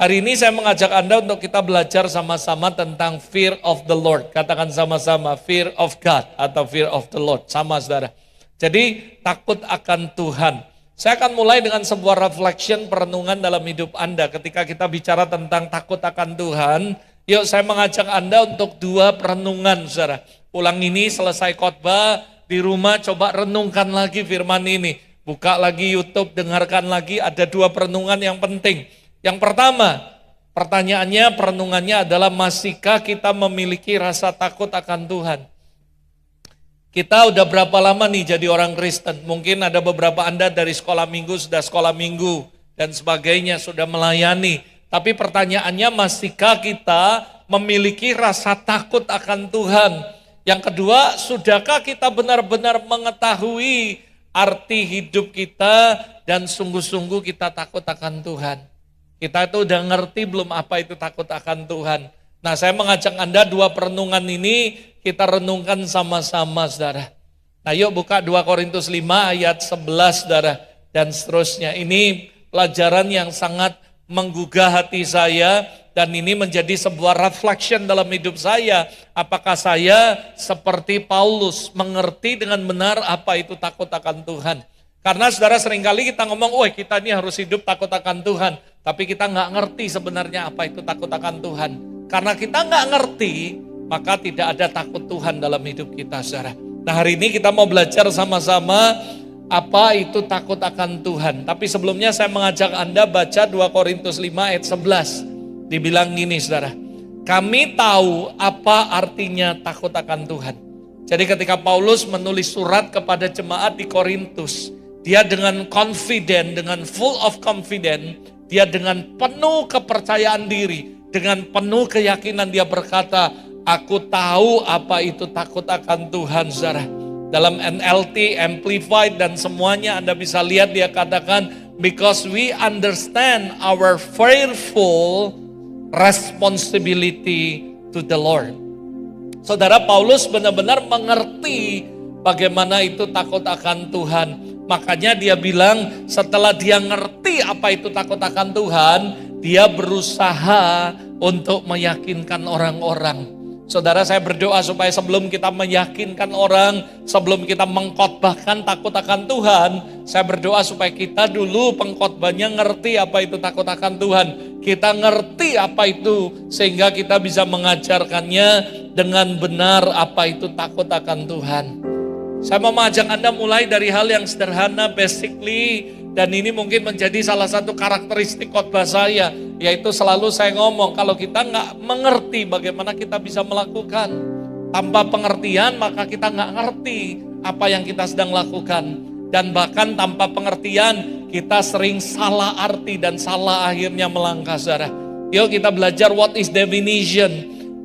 Hari ini saya mengajak Anda untuk kita belajar sama-sama tentang fear of the Lord. Katakan sama-sama, fear of God atau fear of the Lord. Sama saudara. Jadi takut akan Tuhan. Saya akan mulai dengan sebuah reflection perenungan dalam hidup Anda. Ketika kita bicara tentang takut akan Tuhan, yuk saya mengajak Anda untuk 2 perenungan saudara. Pulang ini selesai khotbah, di rumah coba renungkan lagi firman ini. Buka lagi YouTube, dengarkan lagi, ada 2 perenungan yang penting. Yang pertama, pertanyaannya, perenungannya adalah masihkah kita memiliki rasa takut akan Tuhan? Kita udah berapa lama nih jadi orang Kristen? Mungkin ada beberapa Anda dari sekolah minggu, sudah sekolah minggu dan sebagainya, sudah melayani. Tapi pertanyaannya, masihkah kita memiliki rasa takut akan Tuhan? Yang kedua, sudahkah kita benar-benar mengetahui arti hidup kita dan sungguh-sungguh kita takut akan Tuhan? Kita itu udah ngerti belum apa itu takut akan Tuhan? Nah, saya mengajak Anda 2 perenungan ini kita renungkan sama-sama saudara. Nah, yuk buka 2 Korintus 5 ayat 11 saudara dan seterusnya. Ini pelajaran yang sangat menggugah hati saya dan ini menjadi sebuah reflection dalam hidup saya. Apakah saya seperti Paulus mengerti dengan benar apa itu takut akan Tuhan? Karena saudara seringkali kita ngomong, kita ini harus hidup takut akan Tuhan. Tapi kita nggak ngerti sebenarnya apa itu takut akan Tuhan. Karena kita nggak ngerti, maka tidak ada takut Tuhan dalam hidup kita saudara. Nah, hari ini kita mau belajar sama-sama apa itu takut akan Tuhan. Tapi sebelumnya saya mengajak Anda baca 2 Korintus 5 ayat 11. Dibilang gini saudara, kami tahu apa artinya takut akan Tuhan. Jadi ketika Paulus menulis surat kepada jemaat di Korintus, dia dengan confident, dengan full of confident, dia dengan penuh kepercayaan diri, dengan penuh keyakinan dia berkata, aku tahu apa itu takut akan Tuhan saudara. Dalam NLT, Amplified dan semuanya Anda bisa lihat dia katakan, because we understand our fearful responsibility to the Lord. Saudara, Paulus benar-benar mengerti bagaimana itu takut akan Tuhan. Makanya dia bilang setelah dia ngerti apa itu takut akan Tuhan, dia berusaha untuk meyakinkan orang-orang. Saudara, saya berdoa supaya sebelum kita meyakinkan orang, sebelum kita mengkhotbahkan takut akan Tuhan, saya berdoa supaya kita dulu pengkhotbahnya ngerti apa itu takut akan Tuhan. Kita ngerti apa itu sehingga kita bisa mengajarkannya dengan benar apa itu takut akan Tuhan. Saya mau mengajak Anda mulai dari hal yang sederhana, basically, dan ini mungkin menjadi salah satu karakteristik khotbah saya, yaitu selalu saya ngomong, kalau kita nggak mengerti bagaimana kita bisa melakukan. Tanpa pengertian maka kita nggak ngerti apa yang kita sedang lakukan. Dan bahkan tanpa pengertian kita sering salah arti dan salah akhirnya melangkah saudara. Yuk kita belajar what is definition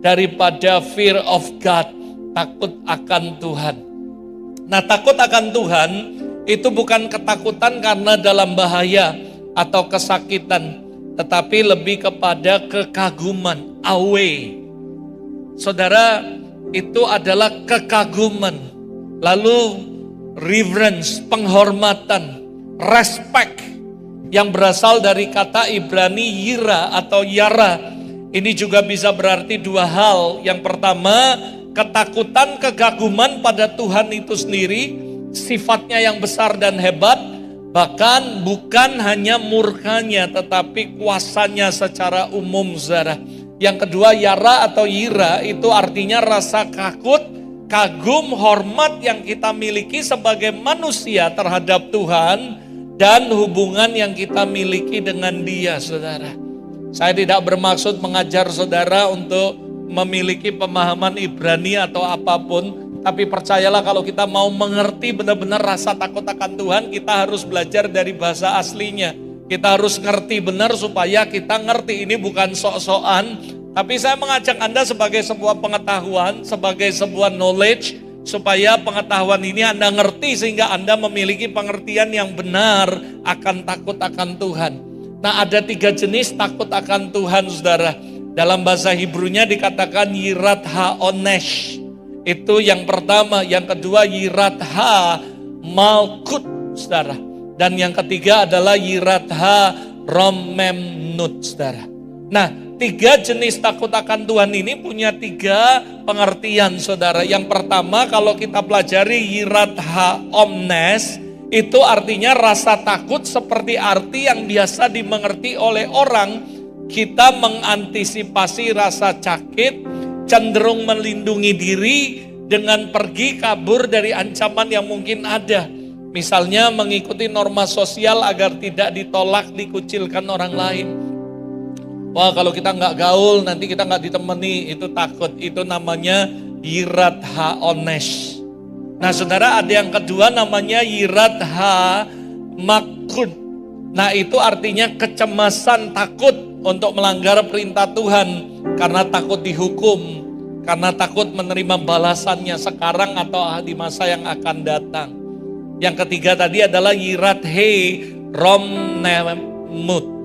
daripada fear of God, takut akan Tuhan. Nah, takut akan Tuhan itu bukan ketakutan karena dalam bahaya atau kesakitan, tetapi lebih kepada kekaguman, awe. Saudara, itu adalah kekaguman, lalu reverence, penghormatan, respect yang berasal dari kata Ibrani yira atau yara. Ini juga bisa berarti 2 hal. Yang pertama, ketakutan, kekaguman pada Tuhan itu sendiri, sifatnya yang besar dan hebat, bahkan bukan hanya murkanya tetapi kuasanya secara umum saudara. Yang kedua, yara atau yira itu artinya rasa takut, kagum, hormat yang kita miliki sebagai manusia terhadap Tuhan dan hubungan yang kita miliki dengan Dia saudara. Saya tidak bermaksud mengajar saudara untuk memiliki pemahaman Ibrani atau apapun, tapi percayalah kalau kita mau mengerti benar-benar rasa takut akan Tuhan, kita harus belajar dari bahasa aslinya. Kita harus ngerti benar supaya kita ngerti ini bukan sok-sokan, tapi saya mengajak Anda sebagai sebuah pengetahuan, sebagai sebuah knowledge, supaya pengetahuan ini Anda ngerti sehingga Anda memiliki pengertian yang benar akan takut akan Tuhan. Nah, ada 3 jenis takut akan Tuhan saudara. Dalam bahasa Hebrunya dikatakan yirat ha-onesh. Itu yang pertama. Yang kedua yirat ha-malkut saudara. Dan yang ketiga adalah yirat ha-romemnut saudara. Nah, 3 jenis takut akan Tuhan ini punya 3 pengertian, saudara. Yang pertama, kalau kita pelajari yirat ha omnes, itu artinya rasa takut seperti arti yang biasa dimengerti oleh orang. Kita mengantisipasi rasa sakit, cenderung melindungi diri dengan pergi kabur dari ancaman yang mungkin ada. Misalnya mengikuti norma sosial agar tidak ditolak, dikucilkan orang lain. Wah, kalau kita nggak gaul, nanti kita nggak ditemani, itu takut. Itu namanya yirat ha ones. Nah, saudara, ada yang kedua namanya yirat ha makut. Nah, itu artinya kecemasan, takut untuk melanggar perintah Tuhan karena takut dihukum, karena takut menerima balasannya sekarang atau di masa yang akan datang. Yang ketiga tadi adalah yirat he romnemut.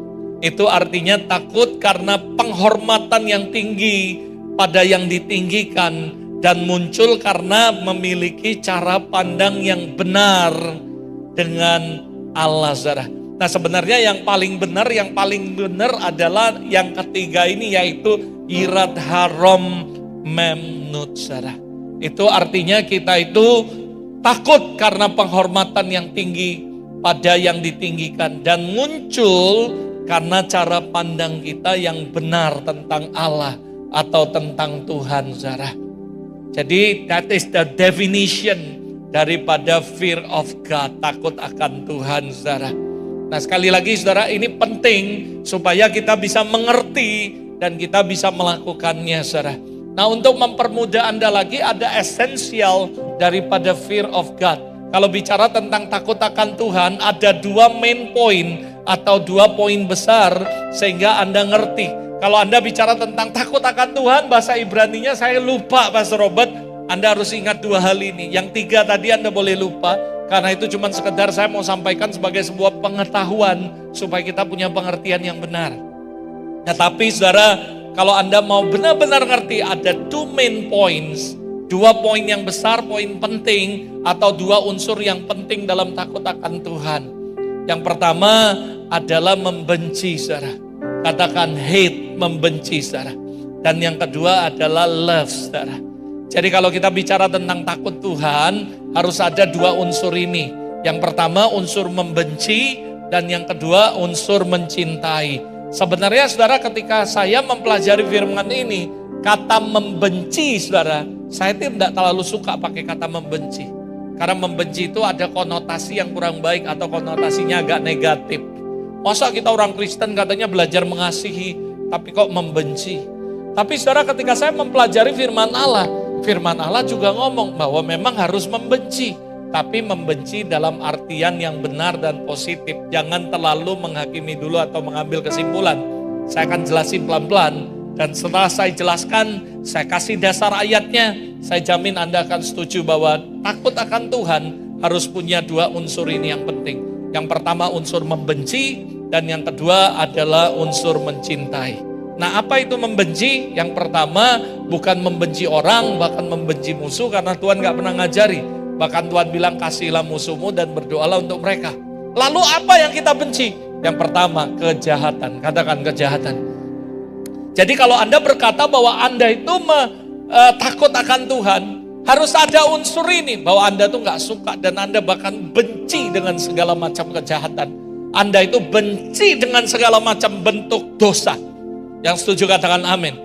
Itu artinya takut karena penghormatan yang tinggi pada yang ditinggikan dan muncul karena memiliki cara pandang yang benar dengan Allah, saudara. Nah, sebenarnya yang paling benar adalah yang ketiga ini, yaitu yirat harom memnut, saudara. Itu artinya kita itu takut karena penghormatan yang tinggi pada yang ditinggikan dan muncul karena cara pandang kita yang benar tentang Allah atau tentang Tuhan, saudara. Jadi that is the definition daripada fear of God, takut akan Tuhan, saudara. Nah, sekali lagi saudara, ini penting supaya kita bisa mengerti dan kita bisa melakukannya, saudara. Nah, untuk mempermudah Anda lagi, ada esensial daripada fear of God. Kalau bicara tentang takut akan Tuhan, ada 2 main point atau 2 poin besar sehingga Anda ngerti. Kalau Anda bicara tentang takut akan Tuhan, bahasa Ibraninya saya lupa, Pastor Robert. Anda harus ingat 2 hal ini. Yang 3 tadi Anda boleh lupa, karena itu cuma sekedar saya mau sampaikan sebagai sebuah pengetahuan supaya kita punya pengertian yang benar. Nah, tapi saudara, kalau Anda mau benar-benar ngerti, ada 2 main points, 2 poin yang besar, poin penting atau 2 unsur yang penting dalam takut akan Tuhan. Yang pertama adalah membenci, saudara. Katakan hate, membenci, saudara. Dan yang kedua adalah love, saudara. Jadi kalau kita bicara tentang takut Tuhan, harus ada 2 unsur ini. Yang pertama unsur membenci, dan yang kedua unsur mencintai. Sebenarnya saudara, ketika saya mempelajari firman ini, kata membenci, saudara, saya tidak terlalu suka pakai kata membenci. Karena membenci itu ada konotasi yang kurang baik atau konotasinya agak negatif. Masa kita orang Kristen katanya belajar mengasihi, tapi kok membenci? Tapi saudara, ketika saya mempelajari firman Allah juga ngomong bahwa memang harus membenci. Tapi membenci dalam artian yang benar dan positif. Jangan terlalu menghakimi dulu atau mengambil kesimpulan. Saya akan jelasin pelan-pelan. Dan setelah saya jelaskan, saya kasih dasar ayatnya, saya jamin Anda akan setuju bahwa takut akan Tuhan harus punya 2 unsur ini yang penting. Yang pertama unsur membenci, dan yang kedua adalah unsur mencintai. Nah, apa itu membenci? Yang pertama bukan membenci orang, bahkan membenci musuh, karena Tuhan gak pernah ngajari. Bahkan Tuhan bilang kasihilah musuhmu dan berdoalah untuk mereka. Lalu apa yang kita benci? Yang pertama kejahatan, katakan kejahatan. Jadi kalau Anda berkata bahwa Anda itu takut akan Tuhan, harus ada unsur ini, bahwa Anda tuh gak suka dan Anda bahkan benci dengan segala macam kejahatan. Anda itu benci dengan segala macam bentuk dosa. Yang setuju katakan amin.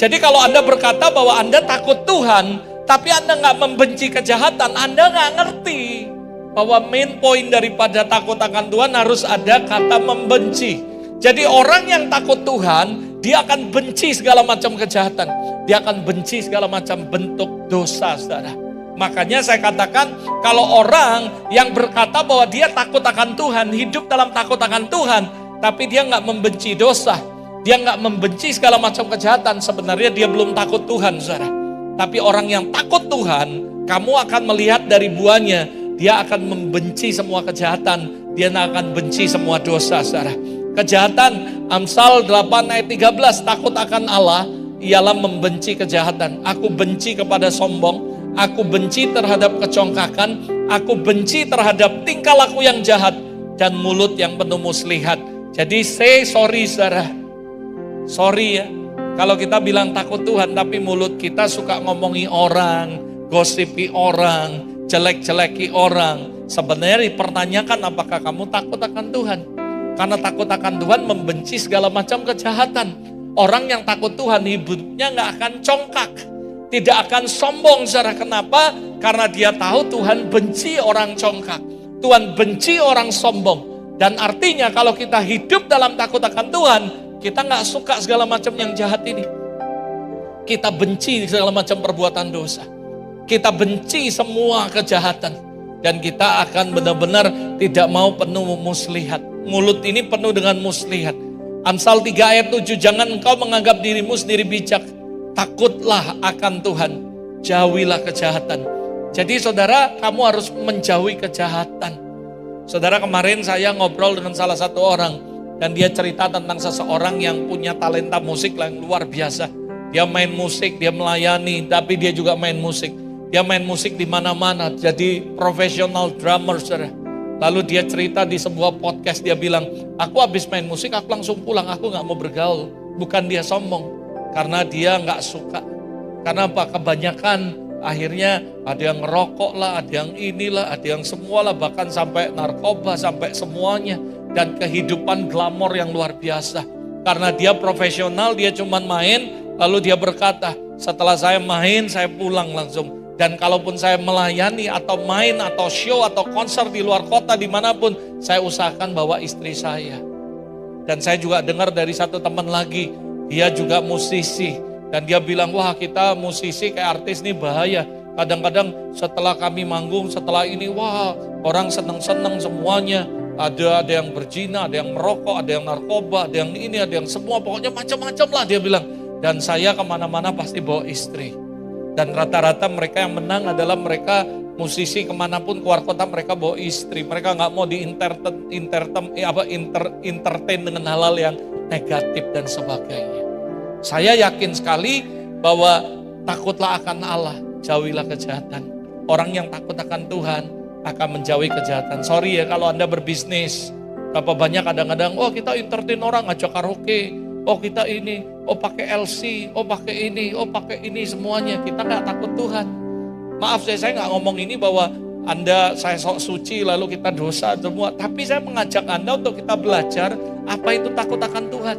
Jadi kalau Anda berkata bahwa Anda takut Tuhan, tapi Anda gak membenci kejahatan, Anda gak ngerti bahwa main point daripada takut akan Tuhan harus ada kata membenci. Jadi orang yang takut Tuhan, dia akan benci segala macam kejahatan. Dia akan benci segala macam bentuk dosa, saudara. Makanya saya katakan, kalau orang yang berkata bahwa dia takut akan Tuhan, hidup dalam takut akan Tuhan, tapi dia gak membenci dosa, dia gak membenci segala macam kejahatan, sebenarnya dia belum takut Tuhan, saudara. Tapi orang yang takut Tuhan, kamu akan melihat dari buahnya, dia akan membenci semua kejahatan, dia akan benci semua dosa, saudara. Kejahatan, Amsal 8 ayat 13, takut akan Allah ialah membenci kejahatan. Aku benci kepada sombong, aku benci terhadap kecongkakan, aku benci terhadap tingkah laku yang jahat dan mulut yang penuh muslihat. Jadi say sorry, saudara. Sorry ya, kalau kita bilang takut Tuhan tapi mulut kita suka ngomongi orang, gosipi orang, jelek-jeleki orang. Sebenarnya dipertanyakan apakah kamu takut akan Tuhan? Karena takut akan Tuhan membenci segala macam kejahatan. Orang yang takut Tuhan hidupnya gak akan congkak, tidak akan sombong. Saudara, kenapa? Karena dia tahu Tuhan benci orang congkak, Tuhan benci orang sombong. Dan artinya kalau kita hidup dalam takut akan Tuhan, kita gak suka segala macam yang jahat ini. Kita benci segala macam perbuatan dosa, kita benci semua kejahatan, dan kita akan benar-benar tidak mau penuh muslihat. Mulut ini penuh dengan muslihat. Amsal 3 ayat 7, jangan engkau menganggap dirimu sendiri bijak, takutlah akan Tuhan, jauhilah kejahatan. Jadi saudara, kamu harus menjauhi kejahatan. Saudara, kemarin saya ngobrol dengan salah satu orang, dan dia cerita tentang seseorang yang punya talenta musik yang luar biasa. Dia main musik, dia melayani, tapi dia juga main musik. Dia main musik di mana-mana, jadi profesional drummer, saudara. Lalu dia cerita di sebuah podcast, dia bilang, aku habis main musik, aku langsung pulang, aku gak mau bergaul. Bukan dia sombong, karena dia gak suka. Karena apa? Kebanyakan akhirnya ada yang ngerokok lah, ada yang inilah, ada yang semua lah, bahkan sampai narkoba, sampai semuanya. Dan kehidupan glamor yang luar biasa. Karena dia profesional, dia cuma main, lalu dia berkata, setelah saya main, saya pulang langsung. Dan kalaupun saya melayani atau main atau show atau konser di luar kota dimanapun, saya usahakan bawa istri saya. Dan saya juga dengar dari satu teman lagi, dia juga musisi. Dan dia bilang, wah kita musisi kayak artis nih bahaya. Kadang-kadang setelah kami manggung, setelah ini, wah orang seneng-seneng semuanya. Ada yang berzina, ada yang merokok, ada yang narkoba, ada yang ini, ada yang semua. Pokoknya macam-macam lah dia bilang. Dan saya kemana-mana pasti bawa istri. Dan rata-rata mereka yang menang adalah mereka musisi, kemanapun keluar kota mereka bawa istri. Mereka gak mau entertain dengan hal-hal yang negatif dan sebagainya. Saya yakin sekali bahwa takutlah akan Allah, jauhilah kejahatan. Orang yang takut akan Tuhan akan menjauhi kejahatan. Sorry ya kalau Anda berbisnis, berapa banyak kadang-kadang, oh kita entertain orang, ngajak karaoke, oh kita ini, oh pakai LC, oh pakai ini semuanya. Kita gak takut Tuhan. Maaf saya gak ngomong ini bahwa saya sok suci lalu kita dosa semua. Tapi saya mengajak Anda untuk kita belajar apa itu takut akan Tuhan.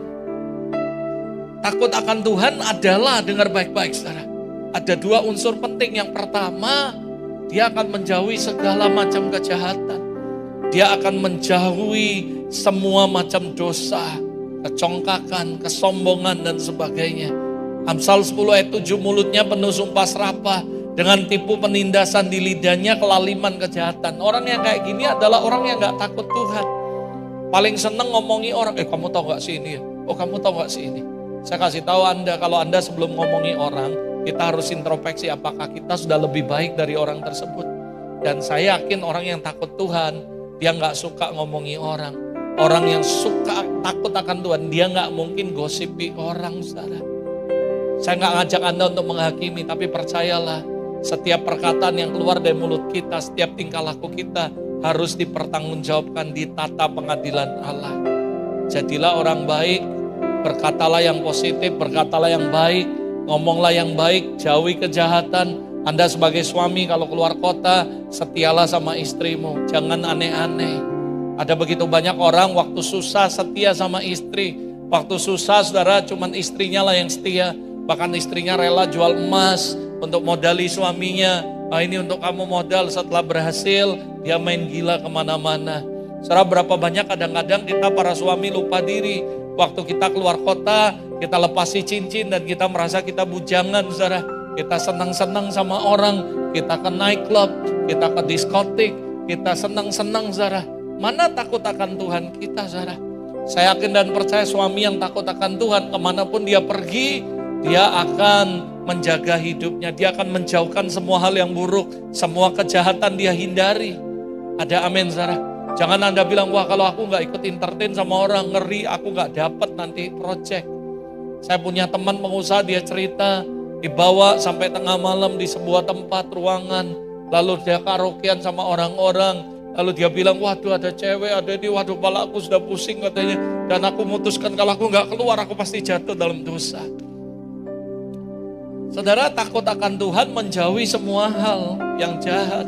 Takut akan Tuhan adalah, dengar baik-baik saudara, ada 2 unsur penting. Yang pertama, dia akan menjauhi segala macam kejahatan. Dia akan menjauhi semua macam dosa, kecongkakan, kesombongan dan sebagainya. Amsal 10 ayat 7, mulutnya penuh sumpah serapah, dengan tipu penindasan di lidahnya kelaliman kejahatan. Orang yang kayak gini adalah orang yang gak takut Tuhan. Paling seneng ngomongi orang, kamu tahu gak sih ini? Oh kamu tahu gak sih ini? Saya kasih tahu Anda, kalau Anda sebelum ngomongi orang, kita harus introspeksi apakah kita sudah lebih baik dari orang tersebut. Dan saya yakin orang yang takut Tuhan, dia gak suka ngomongi orang. Orang yang suka takut akan Tuhan, dia gak mungkin gosipi orang, saudara. Saya gak ngajak Anda untuk menghakimi, tapi percayalah, setiap perkataan yang keluar dari mulut kita, setiap tingkah laku kita harus dipertanggungjawabkan di tata pengadilan Allah. Jadilah orang baik, berkatalah yang positif, berkatalah yang baik, ngomonglah yang baik, jauhi kejahatan. Anda sebagai suami kalau keluar kota, setialah sama istrimu, jangan aneh-aneh. Ada begitu banyak orang waktu susah setia sama istri. Waktu susah saudara cuman istrinya lah yang setia. Bahkan istrinya rela jual emas untuk modali suaminya. Ini untuk kamu modal, setelah berhasil dia main gila kemana-mana. Saudara, berapa banyak kadang-kadang kita para suami lupa diri. Waktu kita keluar kota, kita lepasi cincin dan kita merasa kita bujangan, saudara. Kita senang-senang sama orang, kita ke nightclub, kita ke diskotik, kita senang-senang, saudara. Mana takut akan Tuhan kita, saudara? Saya yakin dan percaya suami yang takut akan Tuhan, kemanapun dia pergi, dia akan menjaga hidupnya. Dia akan menjauhkan semua hal yang buruk, semua kejahatan dia hindari. Ada amin, saudara? Jangan Anda bilang, wah kalau aku gak ikut entertain sama orang, ngeri, aku gak dapat nanti project. Saya punya teman pengusaha, dia cerita, dibawa sampai tengah malam di sebuah tempat ruangan, lalu dia karaokean sama orang-orang, Lalu dia bilang, waduh ada cewek, ada ini, waduh kepala aku sudah pusing katanya. Dan aku memutuskan kalau aku nggak keluar, aku pasti jatuh dalam dosa. Saudara, takut akan Tuhan menjauhi semua hal yang jahat.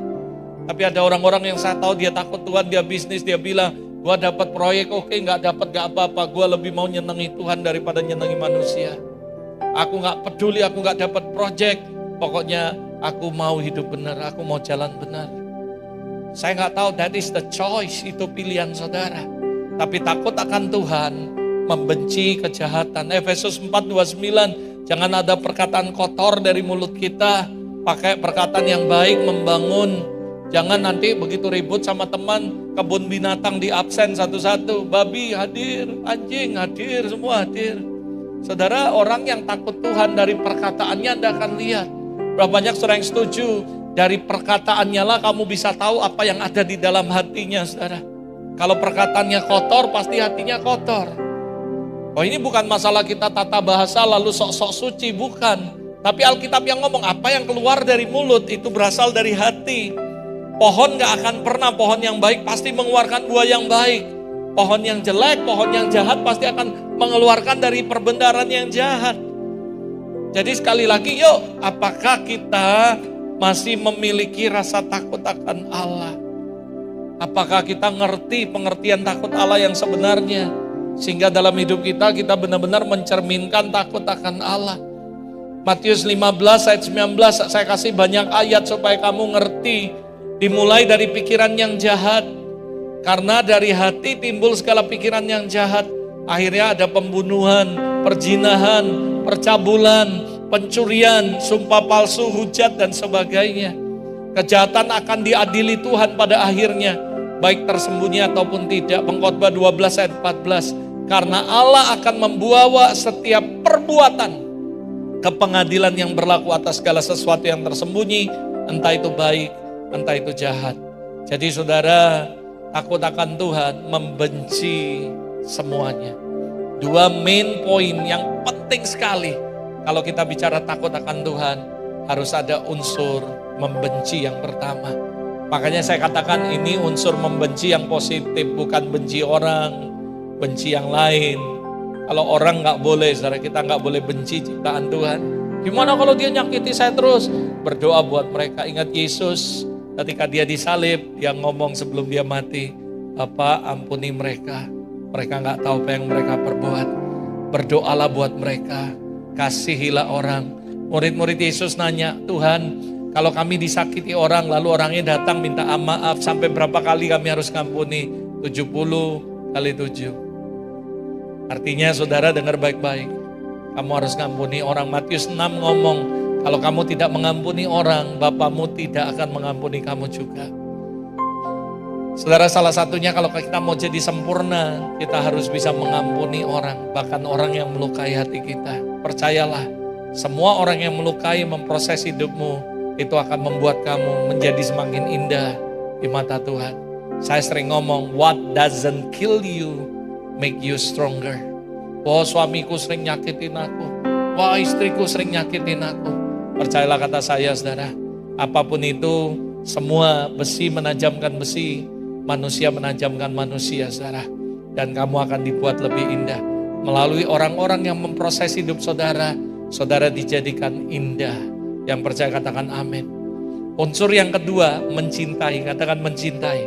Tapi ada orang-orang yang saya tahu dia takut Tuhan, dia bisnis, dia bilang, gua dapat proyek, oke, nggak dapat nggak apa-apa, gua lebih mau nyenangi Tuhan daripada nyenangi manusia. Aku nggak peduli, aku nggak dapat proyek, pokoknya aku mau hidup benar, aku mau jalan benar. Saya nggak tahu, that is the choice, itu pilihan saudara. Tapi takut akan Tuhan, membenci kejahatan. Efesus 4:29, jangan ada perkataan kotor dari mulut kita, pakai perkataan yang baik, membangun. Jangan nanti begitu ribut sama teman, kebun binatang di absen satu-satu, babi hadir, anjing hadir, semua hadir. Saudara, orang yang takut Tuhan dari perkataannya Anda akan lihat. Berapa banyak saudara yang setuju, dari perkataannya lah kamu bisa tahu apa yang ada di dalam hatinya, saudara. Kalau perkataannya kotor, pasti hatinya kotor. Oh, ini bukan masalah kita tata bahasa lalu sok-sok suci, bukan. Tapi Alkitab yang ngomong apa yang keluar dari mulut itu berasal dari hati. Pohon gak akan pernah, pohon yang baik pasti mengeluarkan buah yang baik. Pohon yang jelek, pohon yang jahat pasti akan mengeluarkan dari perbendaharaan yang jahat. Jadi sekali lagi, yuk, apakah kita masih memiliki rasa takut akan Allah? Apakah kita ngerti pengertian takut Allah yang sebenarnya? Sehingga dalam hidup kita benar-benar mencerminkan takut akan Allah. Matius 15 ayat 19, saya kasih banyak ayat supaya kamu ngerti. Dimulai dari pikiran yang jahat. Karena dari hati timbul segala pikiran yang jahat. Akhirnya ada pembunuhan, perzinahan, percabulan, pencurian, sumpah palsu, hujat, dan sebagainya. Kejahatan akan diadili Tuhan pada akhirnya, baik tersembunyi ataupun tidak. Pengkhotbah 12 ayat 14. Karena Allah akan membawa setiap perbuatan ke pengadilan yang berlaku atas segala sesuatu yang tersembunyi, entah itu baik, entah itu jahat. Jadi saudara, takut akan Tuhan, membenci semuanya. Dua main point yang penting sekali. Kalau kita bicara takut akan Tuhan, harus ada unsur membenci yang pertama. Makanya saya katakan ini unsur membenci yang positif, bukan benci orang, benci yang lain. Kalau orang gak boleh, saudara, kita gak boleh benci ciptaan Tuhan. Gimana kalau dia nyakiti saya terus? Berdoa buat mereka. Ingat Yesus ketika dia disalib, dia ngomong sebelum dia mati, Bapa ampuni mereka, mereka gak tahu apa yang mereka perbuat. Berdoalah buat mereka, kasihilah orang. Murid-murid Yesus nanya, Tuhan, kalau kami disakiti orang, lalu orangnya datang minta maaf, sampai berapa kali kami harus ngampuni? 70 kali 7. Artinya saudara dengar baik-baik, kamu harus ngampuni orang. Matius 6 ngomong, kalau kamu tidak mengampuni orang, Bapamu tidak akan mengampuni kamu juga. Saudara, salah satunya kalau kita mau jadi sempurna, kita harus bisa mengampuni orang, bahkan orang yang melukai hati kita. Percayalah, semua orang yang melukai, memproses hidupmu, itu akan membuat kamu menjadi semakin indah di mata Tuhan. Saya sering ngomong, what doesn't kill you, make you stronger. Wah, suamiku sering nyakitin aku, wah istriku sering nyakitin aku. Percayalah kata saya, saudara, apapun itu, semua besi menajamkan besi, manusia menajamkan manusia, saudara. Dan kamu akan dibuat lebih indah. Melalui orang-orang yang memproses hidup saudara, saudara dijadikan indah. Yang percaya katakan amin. Unsur yang kedua, mencintai. Katakan mencintai.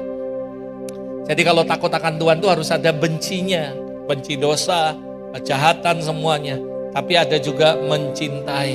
Jadi kalau takut akan Tuhan itu harus ada bencinya. Benci dosa, kejahatan semuanya. Tapi ada juga mencintai.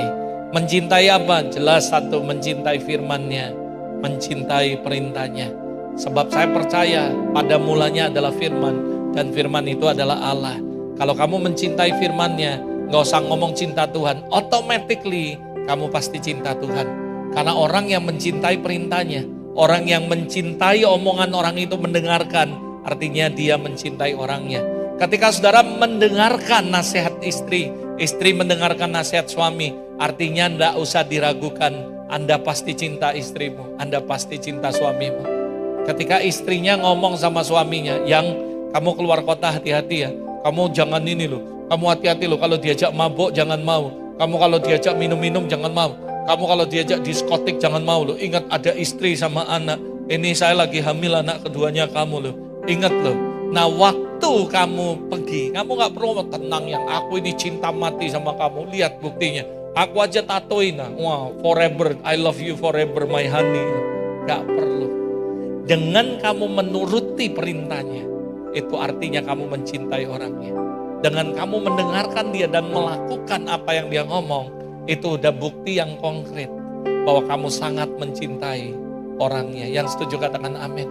Mencintai apa? Jelas satu, mencintai firman-Nya, mencintai perintahnya. Sebab saya percaya pada mulanya adalah firman, dan firman itu adalah Allah. Kalau kamu mencintai firman-Nya, gak usah ngomong cinta Tuhan, automatically kamu pasti cinta Tuhan. Karena orang yang mencintai perintahnya, orang yang mencintai omongan orang itu mendengarkan, artinya dia mencintai orangnya. Ketika saudara mendengarkan nasihat istri, istri mendengarkan nasihat suami, artinya tidak usah diragukan, Anda pasti cinta istrimu, Anda pasti cinta suamimu. Ketika istrinya ngomong sama suaminya, yang kamu keluar kota hati-hati ya, kamu jangan ini loh, kamu hati-hati loh, kalau diajak mabuk jangan mau, kamu kalau diajak minum-minum jangan mau, kamu kalau diajak diskotik jangan mau loh, ingat ada istri sama anak. Ini saya lagi hamil anak keduanya kamu loh. Ingat loh. Nah waktu kamu pergi, kamu gak perlu tenang yang aku ini cinta mati sama kamu. Lihat buktinya. Aku aja tatoin. Wow, forever, I love you forever my honey. Gak perlu. Dengan kamu menuruti perintahnya, itu artinya kamu mencintai orangnya. Dengan kamu mendengarkan dia dan melakukan apa yang dia ngomong, itu udah bukti yang konkret bahwa kamu sangat mencintai orangnya. Yang setuju katakan amin.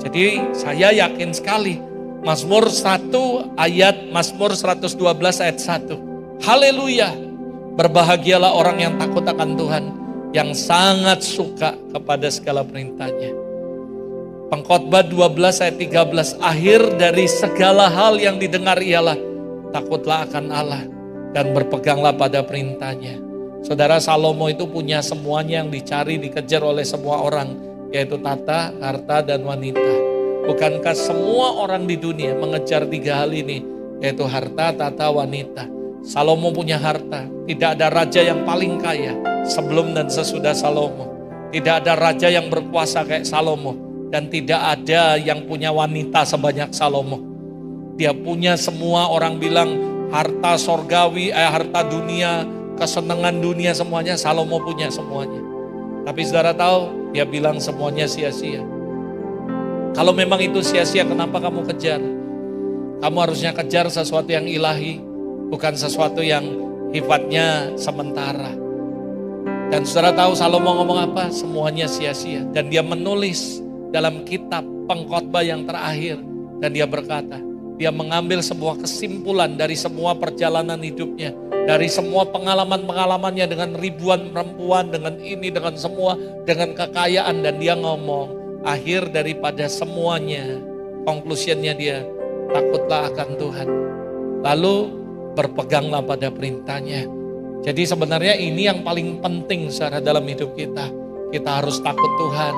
Jadi saya yakin sekali Mazmur 1 ayat Mazmur 112 ayat 1. Haleluya. Berbahagialah orang yang takut akan Tuhan, yang sangat suka kepada segala perintahnya. Pengkhotbah 12 ayat 13. Akhir dari segala hal yang didengar ialah takutlah akan Allah dan berpeganglah pada perintahnya. Saudara, Salomo itu punya semuanya yang dicari, dikejar oleh semua orang, yaitu tata, harta, dan wanita. Bukankah semua orang di dunia mengejar 3 hal ini, yaitu harta, tata, wanita? Salomo punya harta. Tidak ada raja yang paling kaya sebelum dan sesudah Salomo. Tidak ada raja yang berkuasa kayak Salomo. Dan tidak ada yang punya wanita sebanyak Salomo. Dia punya semua, orang bilang harta sorgawi, harta dunia, kesenangan dunia, semuanya Salomo punya semuanya. Tapi saudara tahu, dia bilang semuanya sia-sia. Kalau memang itu sia-sia, kenapa kamu kejar? Kamu harusnya kejar sesuatu yang ilahi, bukan sesuatu yang sifatnya sementara. Dan saudara tahu Salomo ngomong apa? Semuanya sia-sia. Dan dia menulis dalam kitab Pengkhotbah yang terakhir. Dan dia berkata, dia mengambil sebuah kesimpulan dari semua perjalanan hidupnya. Dari semua pengalaman-pengalamannya dengan ribuan perempuan, dengan ini, dengan semua, dengan kekayaan. Dan dia ngomong, akhir daripada semuanya, konklusinya dia, takutlah akan Tuhan. Lalu berpeganglah pada perintahnya. Jadi sebenarnya ini yang paling penting saudara dalam hidup kita. Kita harus takut Tuhan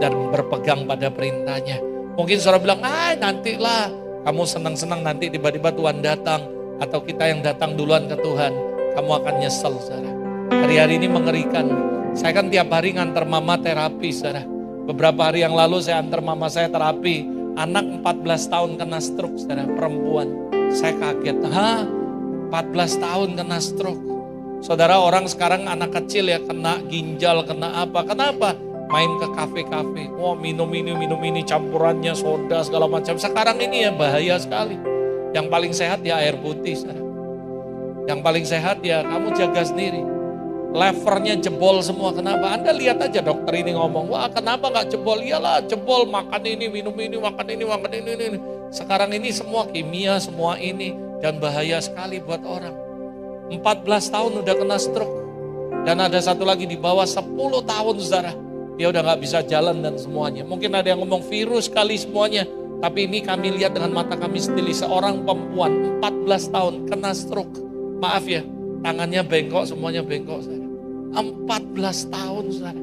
dan berpegang pada perintahnya. Mungkin saudara bilang, nantilah. Kamu senang-senang nanti tiba-tiba Tuhan datang. Atau kita yang datang duluan ke Tuhan. Kamu akan nyesel saudara. Hari-hari ini mengerikan. Saya kan tiap hari ngantar mama terapi saudara. Beberapa hari yang lalu saya antar mama saya terapi. Anak 14 tahun kena stroke saudara, perempuan. Saya kaget. 14 tahun kena stroke. Saudara, orang sekarang anak kecil ya kena ginjal, kena apa. Kenapa? Main ke kafe-kafe. Minum ini campurannya soda segala macam. Sekarang ini ya bahaya sekali. Yang paling sehat ya air putih. Saudara. Yang paling sehat ya kamu jaga sendiri. Levernya jebol semua. Kenapa? Anda lihat aja dokter ini ngomong. Wah kenapa gak jebol? Iyalah jebol, makan ini, minum ini, makan ini. Sekarang ini semua kimia, semua ini. Dan bahaya sekali buat orang. 14 tahun udah kena stroke. Dan ada satu lagi di bawah 10 tahun saudara. Dia udah gak bisa jalan dan semuanya. Mungkin ada yang ngomong virus kali semuanya. Tapi ini kami lihat dengan mata kami sendiri. Seorang perempuan 14 tahun kena stroke. Maaf ya, tangannya bengkok, semuanya bengkok saudara. 14 tahun saudara.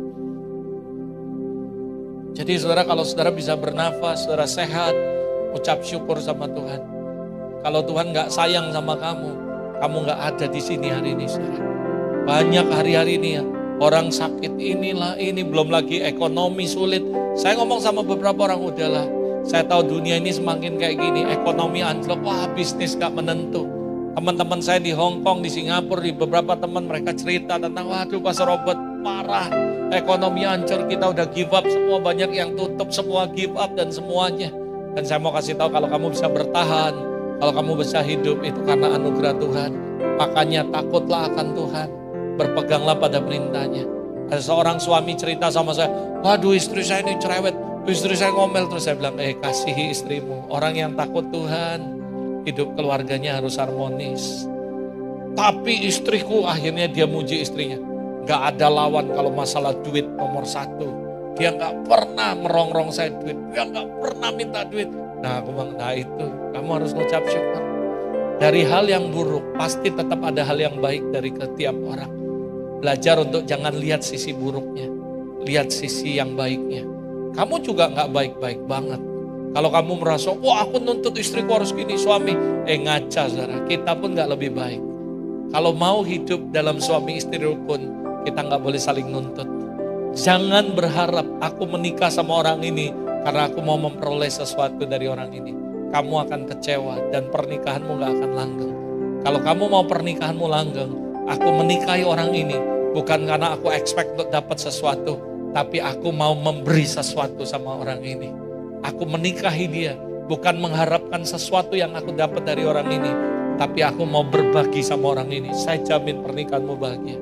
Jadi saudara, kalau saudara bisa bernafas, saudara sehat, ucap syukur sama Tuhan. Kalau Tuhan gak sayang sama kamu gak ada di sini hari ini saudara. Banyak hari-hari ini ya, orang sakit inilah, ini belum lagi ekonomi sulit. Saya ngomong sama beberapa orang, udahlah. Saya tahu dunia ini semakin kayak gini, ekonomi anjlok, wah bisnis gak menentu. Teman-teman saya di Hong Kong, di Singapura, di beberapa teman mereka cerita tentang, waduh Pastor Robert parah, ekonomi hancur, kita udah give up semua, banyak yang tutup semua, give up dan semuanya. Dan saya mau kasih tahu kalau kamu bisa bertahan, kalau kamu bisa hidup itu karena anugerah Tuhan. Makanya takutlah akan Tuhan, berpeganglah pada perintahnya. Ada seorang suami cerita sama saya, waduh istri saya ini cerewet, istri saya ngomel. Terus saya bilang, kasihi istrimu. Orang yang takut Tuhan, hidup keluarganya harus harmonis. Tapi istriku, akhirnya dia muji istrinya. Gak ada lawan kalau masalah duit nomor 1. Dia gak pernah merongrong saya duit. Dia gak pernah minta duit. Nah aku bilang, nah itu kamu harus ngucap syukur. Dari hal yang buruk, pasti tetap ada hal yang baik dari setiap orang. Belajar untuk jangan lihat sisi buruknya. Lihat sisi yang baiknya. Kamu juga gak baik-baik banget. Kalau kamu merasa, wah aku nuntut istriku harus gini, suami. Ngaca saudara, kita pun gak lebih baik. Kalau mau hidup dalam suami istri rukun, kita gak boleh saling nuntut. Jangan berharap aku menikah sama orang ini karena aku mau memperoleh sesuatu dari orang ini. Kamu akan kecewa dan pernikahanmu gak akan langgeng. Kalau kamu mau pernikahanmu langgeng, aku menikahi orang ini bukan karena aku expect untuk dapat sesuatu, tapi aku mau memberi sesuatu sama orang ini. Aku menikahi dia bukan mengharapkan sesuatu yang aku dapat dari orang ini, tapi aku mau berbagi sama orang ini. Saya jamin pernikahanmu bahagia.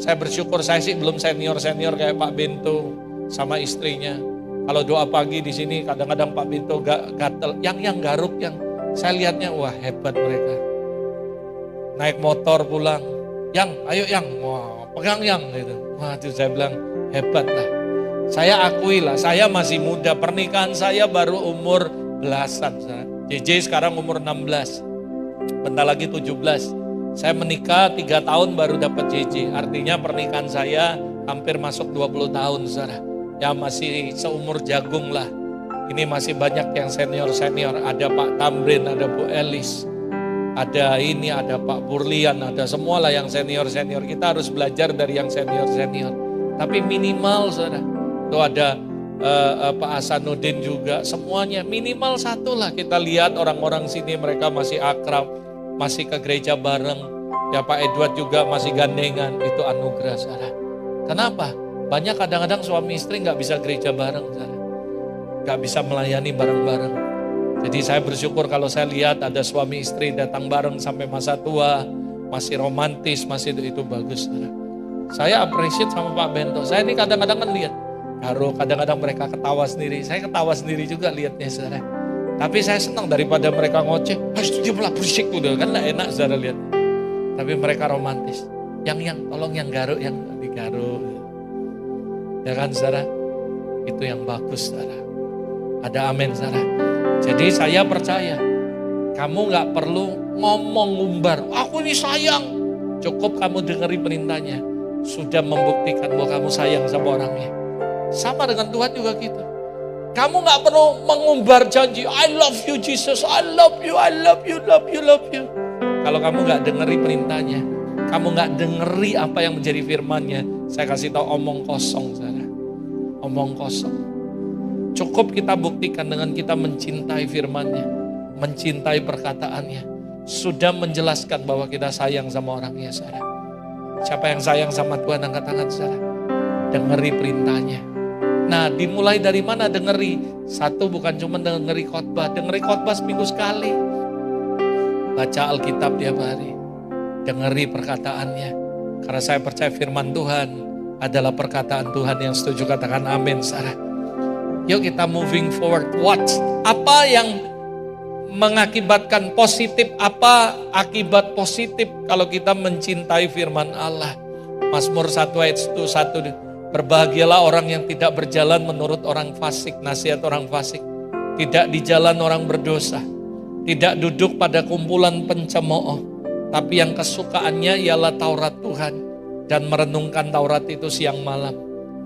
Saya bersyukur, saya sih belum senior-senior kayak Pak Bento sama istrinya. Kalau doa pagi di sini kadang-kadang Pak Bento gatel, yang garuk, yang saya lihatnya wah hebat mereka. Naik motor pulang, ayo wah pegang gitu. Wah itu saya bilang hebat lah. Saya akui lah, saya masih muda, pernikahan saya baru umur belasan. JJ sekarang umur 16, bentar lagi 17. Saya menikah 3 tahun baru dapat JJ, artinya pernikahan saya hampir masuk 20 tahun saudara. Ya masih seumur jagung lah. Ini masih banyak yang senior-senior, ada Pak Tamrin, ada Bu Elis, ada Pak Burlian, ada semualah yang senior-senior. Kita harus belajar dari yang senior-senior. Tapi minimal saudara, itu ada Pak Hasanuddin juga, semuanya minimal satu lah. Kita lihat orang-orang sini mereka masih akrab, masih ke gereja bareng. Ya Pak Edward juga masih gandengan, itu anugerah saudara. Kenapa? Banyak kadang-kadang suami istri gak bisa gereja bareng saudara. Gak bisa melayani bareng-bareng. Jadi saya bersyukur kalau saya lihat ada suami istri datang bareng sampai masa tua, masih romantis, masih itu bagus saudara. Saya appreciate sama Pak Bento. Saya ini kadang-kadang kan lihat, kadang-kadang mereka ketawa sendiri. Saya ketawa sendiri juga lihatnya saudara. Tapi saya senang daripada mereka ngoceh. Dia malah berisik udah kan gak enak saudara lihat. Tapi mereka romantis. Yang tolong yang garuk, yang digaruk. Ya kan saudara? Itu yang bagus saudara. Ada amin saudara. Jadi saya percaya. Kamu gak perlu ngomong ngumbar. Aku ini sayang. Cukup kamu dengeri perintahnya. Sudah membuktikan bahwa kamu sayang sama orangnya. Sama dengan Tuhan juga gitu. Kamu gak perlu mengumbar janji, I love you Jesus, I love you, I love you, love you, love you. Kalau kamu gak dengeri perintahnya, kamu gak dengeri apa yang menjadi firman-Nya, saya kasih tahu omong kosong saudara. Omong kosong. Cukup kita buktikan dengan kita mencintai firman-Nya, mencintai perkataannya, sudah menjelaskan bahwa kita sayang sama orangnya saudara. Siapa yang sayang sama Tuhan angkat tangan saudara. Dengeri perintahnya. Nah dimulai dari mana dengeri? Satu bukan cuma dengeri khotbah seminggu sekali. Baca Alkitab tiap hari. Dengeri perkataannya. Karena saya percaya firman Tuhan adalah perkataan Tuhan yang setuju, katakan amin saudara. Yuk kita moving forward. Apa yang mengakibatkan positif, apa akibat positif kalau kita mencintai firman Allah? Mazmur 1 ayat 1. Berbahagialah orang yang tidak berjalan menurut orang fasik, nasihat orang fasik. Tidak di jalan orang berdosa. Tidak duduk pada kumpulan pencemooh. Tapi yang kesukaannya ialah Taurat Tuhan. Dan merenungkan Taurat itu siang malam.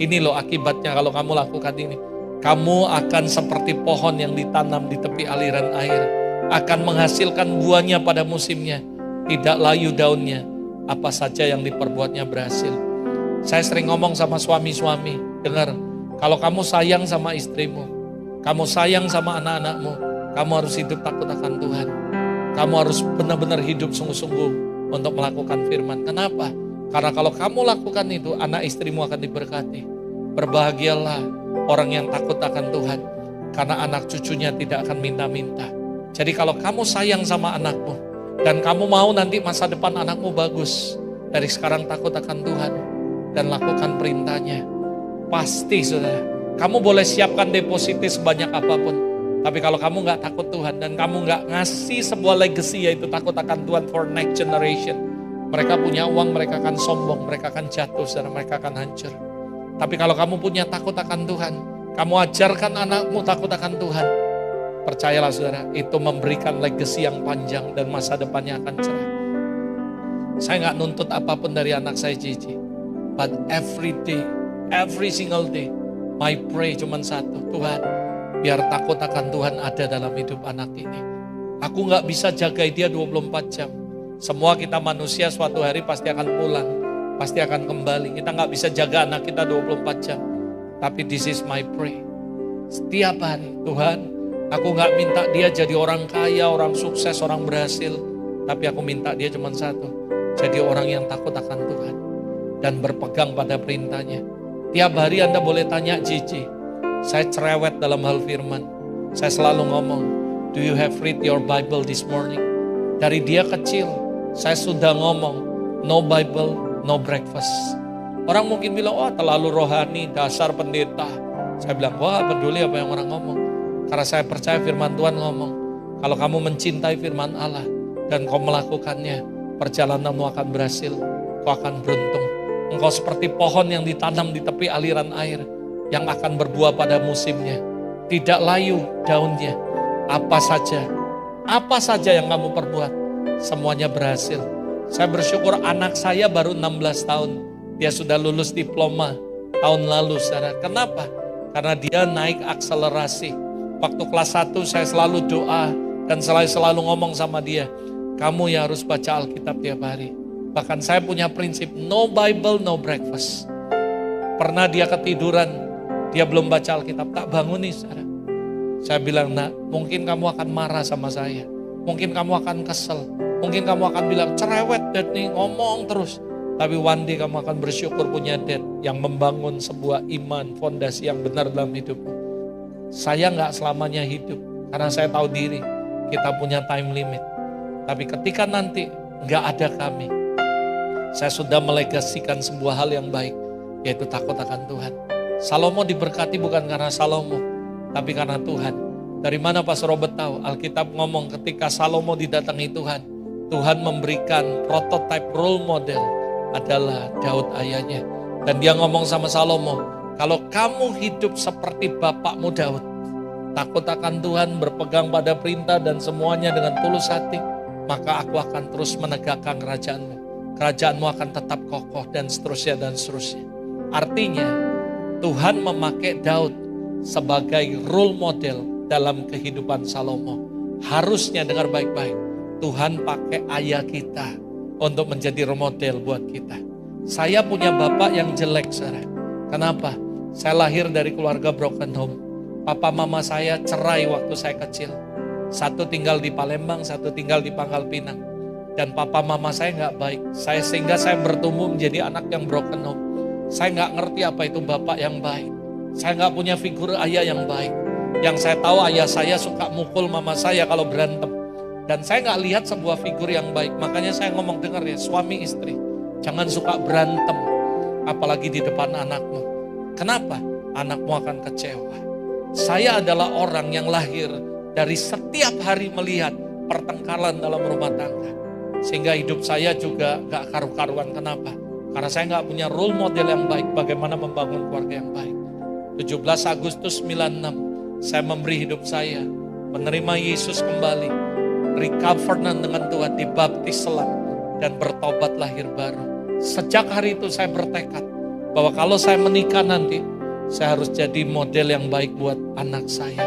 Ini loh akibatnya kalau kamu lakukan ini. Kamu akan seperti pohon yang ditanam di tepi aliran air. Akan menghasilkan buahnya pada musimnya. Tidak layu daunnya. Apa saja yang diperbuatnya berhasil. Saya sering ngomong sama suami-suami, dengar, kalau kamu sayang sama istrimu, kamu sayang sama anak-anakmu, kamu harus hidup takut akan Tuhan. Kamu harus benar-benar hidup sungguh-sungguh untuk melakukan firman. Kenapa? Karena kalau kamu lakukan itu, anak istrimu akan diberkati. Berbahagialah orang yang takut akan Tuhan, karena anak cucunya tidak akan minta-minta. Jadi kalau kamu sayang sama anakmu, dan kamu mau nanti masa depan anakmu bagus, dari sekarang takut akan Tuhan, dan lakukan perintahnya. Pasti saudara, kamu boleh siapkan deposito sebanyak apapun. Tapi kalau kamu gak takut Tuhan dan kamu gak ngasih sebuah legacy, yaitu takut akan Tuhan for next generation. Mereka punya uang, mereka akan sombong, mereka akan jatuh, saudara, mereka akan hancur. Tapi kalau kamu punya takut akan Tuhan, kamu ajarkan anakmu takut akan Tuhan. Percayalah saudara, itu memberikan legacy yang panjang dan masa depannya akan cerah. Saya gak nuntut apapun dari anak saya Cici. But every day, every single day, my pray cuma satu, Tuhan, biar takut akan Tuhan ada dalam hidup anak ini. Aku gak bisa jaga dia 24 jam. Semua kita manusia suatu hari pasti akan pulang. pasti akan kembali. Kita nggak bisa jaga anak kita 24 jam. Tapi this is my pray. Setiap hari, Tuhan, aku nggak minta dia jadi orang kaya, orang sukses, orang berhasil. Tapi aku minta dia cuma satu, jadi orang yang takut akan Tuhan dan berpegang pada perintahnya. Tiap hari Anda boleh tanya Cici, saya cerewet dalam hal firman. Saya selalu ngomong, do you have read your Bible this morning? Dari dia kecil, saya sudah ngomong, no Bible, no breakfast. Orang mungkin bilang, wah terlalu rohani, dasar pendeta. Saya bilang, wah peduli apa yang orang ngomong. Karena saya percaya firman Tuhan ngomong, kalau kamu mencintai firman Allah dan kau melakukannya, perjalananmu akan berhasil, kau akan beruntung. Engkau seperti pohon yang ditanam di tepi aliran air, yang akan berbuah pada musimnya. Tidak layu daunnya, apa saja yang kamu perbuat, semuanya berhasil. Saya bersyukur anak saya baru 16 tahun, dia sudah lulus diploma tahun lalu, saudara. Kenapa? Karena dia naik akselerasi. Waktu kelas 1 saya selalu doa dan selalu ngomong sama dia, kamu ya harus baca Alkitab tiap hari. Bahkan saya punya prinsip, no Bible, no breakfast. Pernah dia ketiduran, dia belum baca Alkitab, tak bangun nih saudara. Saya bilang, nak, mungkin kamu akan marah sama saya. Mungkin kamu akan kesel. Mungkin kamu akan bilang, cerewet dad nih, ngomong terus. Tapi one day kamu akan bersyukur punya dad yang membangun sebuah iman, fondasi yang benar dalam hidupmu. Saya gak selamanya hidup, karena saya tahu diri, kita punya time limit. Tapi ketika nanti gak ada kami, saya sudah melegasikan sebuah hal yang baik, yaitu takut akan Tuhan. Salomo diberkati bukan karena Salomo, tapi karena Tuhan. Dari mana Pastor Robert tahu? Alkitab ngomong ketika Salomo didatangi Tuhan, Tuhan memberikan prototype role model adalah Daud ayahnya. Dan dia ngomong sama Salomo, kalau kamu hidup seperti bapakmu Daud, takut akan Tuhan, berpegang pada perintah dan semuanya dengan tulus hati, maka aku akan terus menegakkan kerajaanmu. Kerajaanmu akan tetap kokoh dan seterusnya dan seterusnya. Artinya Tuhan memakai Daud sebagai role model dalam kehidupan Salomo. Harusnya dengar baik-baik, Tuhan pakai ayah kita untuk menjadi role model buat kita. Saya punya bapak yang jelek, saudara. Kenapa? Saya lahir dari keluarga broken home. Papa mama saya cerai waktu saya kecil. Satu tinggal di Palembang, satu tinggal di Pangkal Pinang. Dan papa mama saya nggak baik. Sehingga saya bertumbuh menjadi anak yang broken home. Saya nggak ngerti apa itu bapak yang baik. Saya nggak punya figur ayah yang baik. Yang saya tahu ayah saya suka mukul mama saya kalau berantem. Dan saya nggak lihat sebuah figur yang baik. Makanya saya ngomong, dengar ya, suami istri, jangan suka berantem. Apalagi di depan anakmu. Kenapa? Anakmu akan kecewa. Saya adalah orang yang lahir dari setiap hari melihat pertengkaran dalam rumah tangga. Sehingga hidup saya juga gak karu-karuan. Kenapa? Karena saya gak punya role model yang baik bagaimana membangun keluarga yang baik. 17 Agustus 96, saya memberi hidup saya, menerima Yesus kembali, recovenant dengan Tuhan, dibaptis selam, dan bertobat lahir baru. Sejak hari itu saya bertekad bahwa kalau saya menikah nanti, saya harus jadi model yang baik buat anak saya.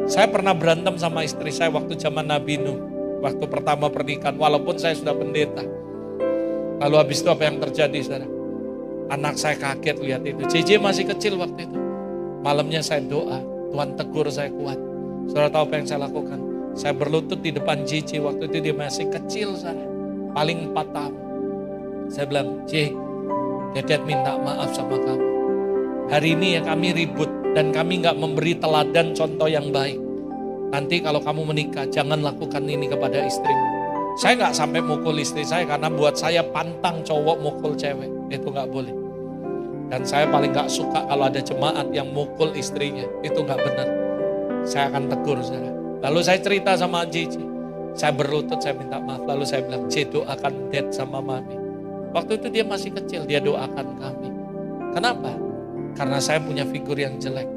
Saya pernah berantem sama istri saya waktu zaman Nabi Nuh. Waktu pertama pernikahan, walaupun saya sudah pendeta. Lalu habis itu apa yang terjadi, saudara? Anak saya kaget lihat itu. JJ masih kecil waktu itu. Malamnya saya doa, Tuhan tegur saya kuat. Saudara tahu apa yang saya lakukan? Saya berlutut di depan JJ, waktu itu dia masih kecil, saudara. Paling 4 tahun. Saya bilang, J, Dedet minta maaf sama kamu. Hari ini ya kami ribut dan kami gak memberi teladan contoh yang baik. Nanti kalau kamu menikah, jangan lakukan ini kepada istrimu. Saya gak sampai mukul istri saya, karena buat saya pantang cowok mukul cewek. Itu gak boleh. Dan saya paling gak suka kalau ada jemaat yang mukul istrinya. Itu gak benar. Saya akan tegur, saudara. Lalu saya cerita sama Cici. Saya berlutut, saya minta maaf. Lalu saya bilang, C, doakan Dad sama Mami. Waktu itu dia masih kecil, dia doakan kami. Kenapa? Karena saya punya figur yang jelek.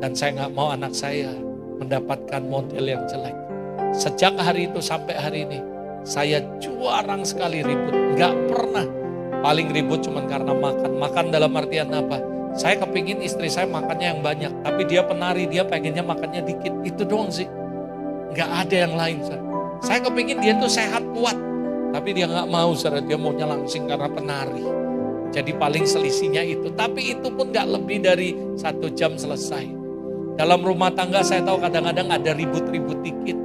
Dan saya gak mau anak saya mendapatkan model yang jelek. Sejak hari itu sampai hari ini, saya jarang sekali ribut. Gak pernah. Paling ribut cuma karena makan. Makan dalam artian apa? Saya kepingin istri saya makannya yang banyak. Tapi dia penari, dia pengennya makannya dikit. Itu doang sih. Gak ada yang lain. Saya kepingin dia tuh sehat, kuat. Tapi dia nggak mau, saudara, dia maunya langsing karena penari. Jadi paling selisihnya itu. Tapi itu pun nggak lebih dari 1 jam selesai. Dalam rumah tangga saya tahu kadang-kadang ada ribut-ribut dikit.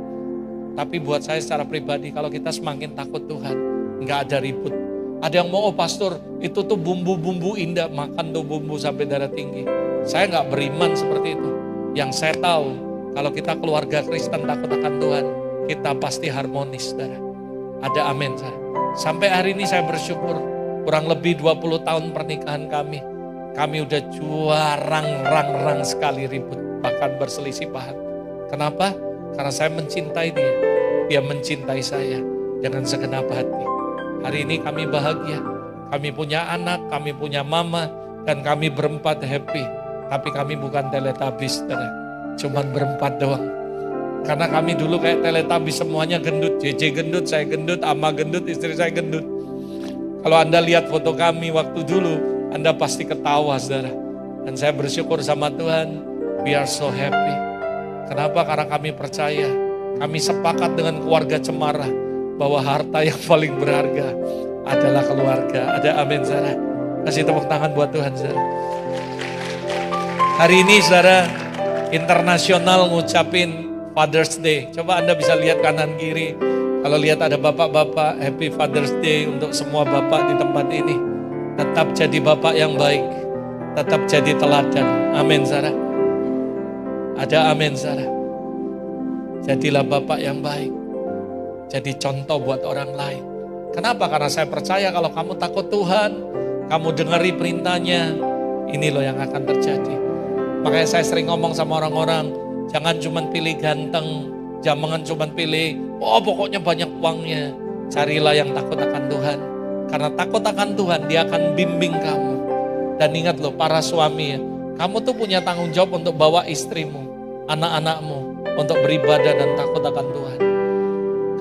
Tapi buat saya secara pribadi, kalau kita semakin takut Tuhan, nggak ada ribut. Ada yang mau, oh pastor, itu tuh bumbu-bumbu indah, makan tuh bumbu sampai darah tinggi. Saya nggak beriman seperti itu. Yang saya tahu, kalau kita keluarga Kristen takut akan Tuhan, kita pasti harmonis, saudara. Ada amin, saudara. Sampai hari ini saya bersyukur, kurang lebih 20 tahun pernikahan kami udah jarang sekali ribut, bahkan berselisih paham. Kenapa? Karena saya mencintai dia mencintai saya dengan segenap hati. Hari ini kami bahagia, kami punya anak, kami punya mama, dan kami berempat happy. Tapi kami bukan Teletubbies, saudara. Cuman berempat doang. Karena kami dulu kayak Teletubbies, semuanya gendut. JJ gendut, saya gendut, Ama gendut, istri saya gendut. Kalau Anda lihat foto kami waktu dulu, Anda pasti ketawa, saudara. Dan saya bersyukur sama Tuhan, we are so happy. Kenapa? Karena kami percaya, kami sepakat dengan keluarga Cemara, bahwa harta yang paling berharga adalah keluarga. Ada amin, saudara. Kasih tepuk tangan buat Tuhan, saudara. Hari ini, saudara, internasional ngucapin Father's Day. Coba Anda bisa lihat kanan kiri. Kalau lihat ada bapak-bapak, Happy Father's Day untuk semua bapak di tempat ini. Tetap jadi bapak yang baik. Tetap jadi teladan. Amin, saudara. Ada amin, saudara. Jadilah bapak yang baik. Jadi contoh buat orang lain. Kenapa? Karena saya percaya kalau kamu takut Tuhan, kamu dengari perintahnya, ini loh yang akan terjadi. Makanya saya sering ngomong sama orang-orang, jangan cuma pilih ganteng, jangan cuma pilih, oh pokoknya banyak uangnya. Carilah yang takut akan Tuhan. Karena takut akan Tuhan, dia akan bimbing kamu. Dan ingat loh, para suami ya, kamu tuh punya tanggung jawab untuk bawa istrimu, anak-anakmu, untuk beribadah dan takut akan Tuhan.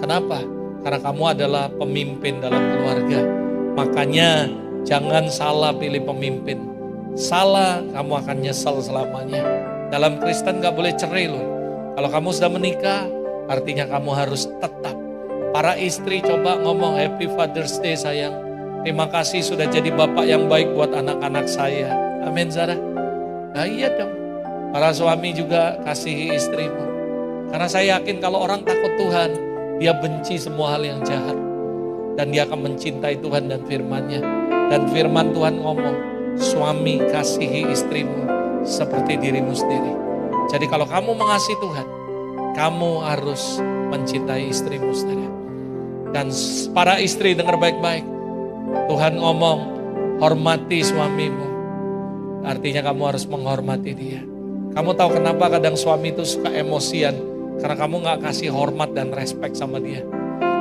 Kenapa? Karena kamu adalah pemimpin dalam keluarga. Makanya jangan salah pilih pemimpin. Salah, kamu akan nyesel selamanya. Dalam Kristen gak boleh cerai loh. Kalau kamu sudah menikah, artinya kamu harus tetap. Para istri coba ngomong, Happy Father's Day sayang. Terima kasih sudah jadi bapak yang baik buat anak-anak saya. Amin, Zara. Nah iya dong. Para suami juga kasihi istrimu. Karena saya yakin kalau orang takut Tuhan, dia benci semua hal yang jahat. Dan dia akan mencintai Tuhan dan firman-Nya. Dan firman Tuhan ngomong, suami kasihi istrimu seperti dirimu sendiri. Jadi kalau kamu mengasihi Tuhan, kamu harus mencintai istrimu sendiri. Dan para istri dengar baik-baik. Tuhan ngomong, hormati suamimu. Artinya kamu harus menghormati dia. Kamu tahu kenapa kadang suami itu suka emosian? Karena kamu gak kasih hormat dan respect sama dia.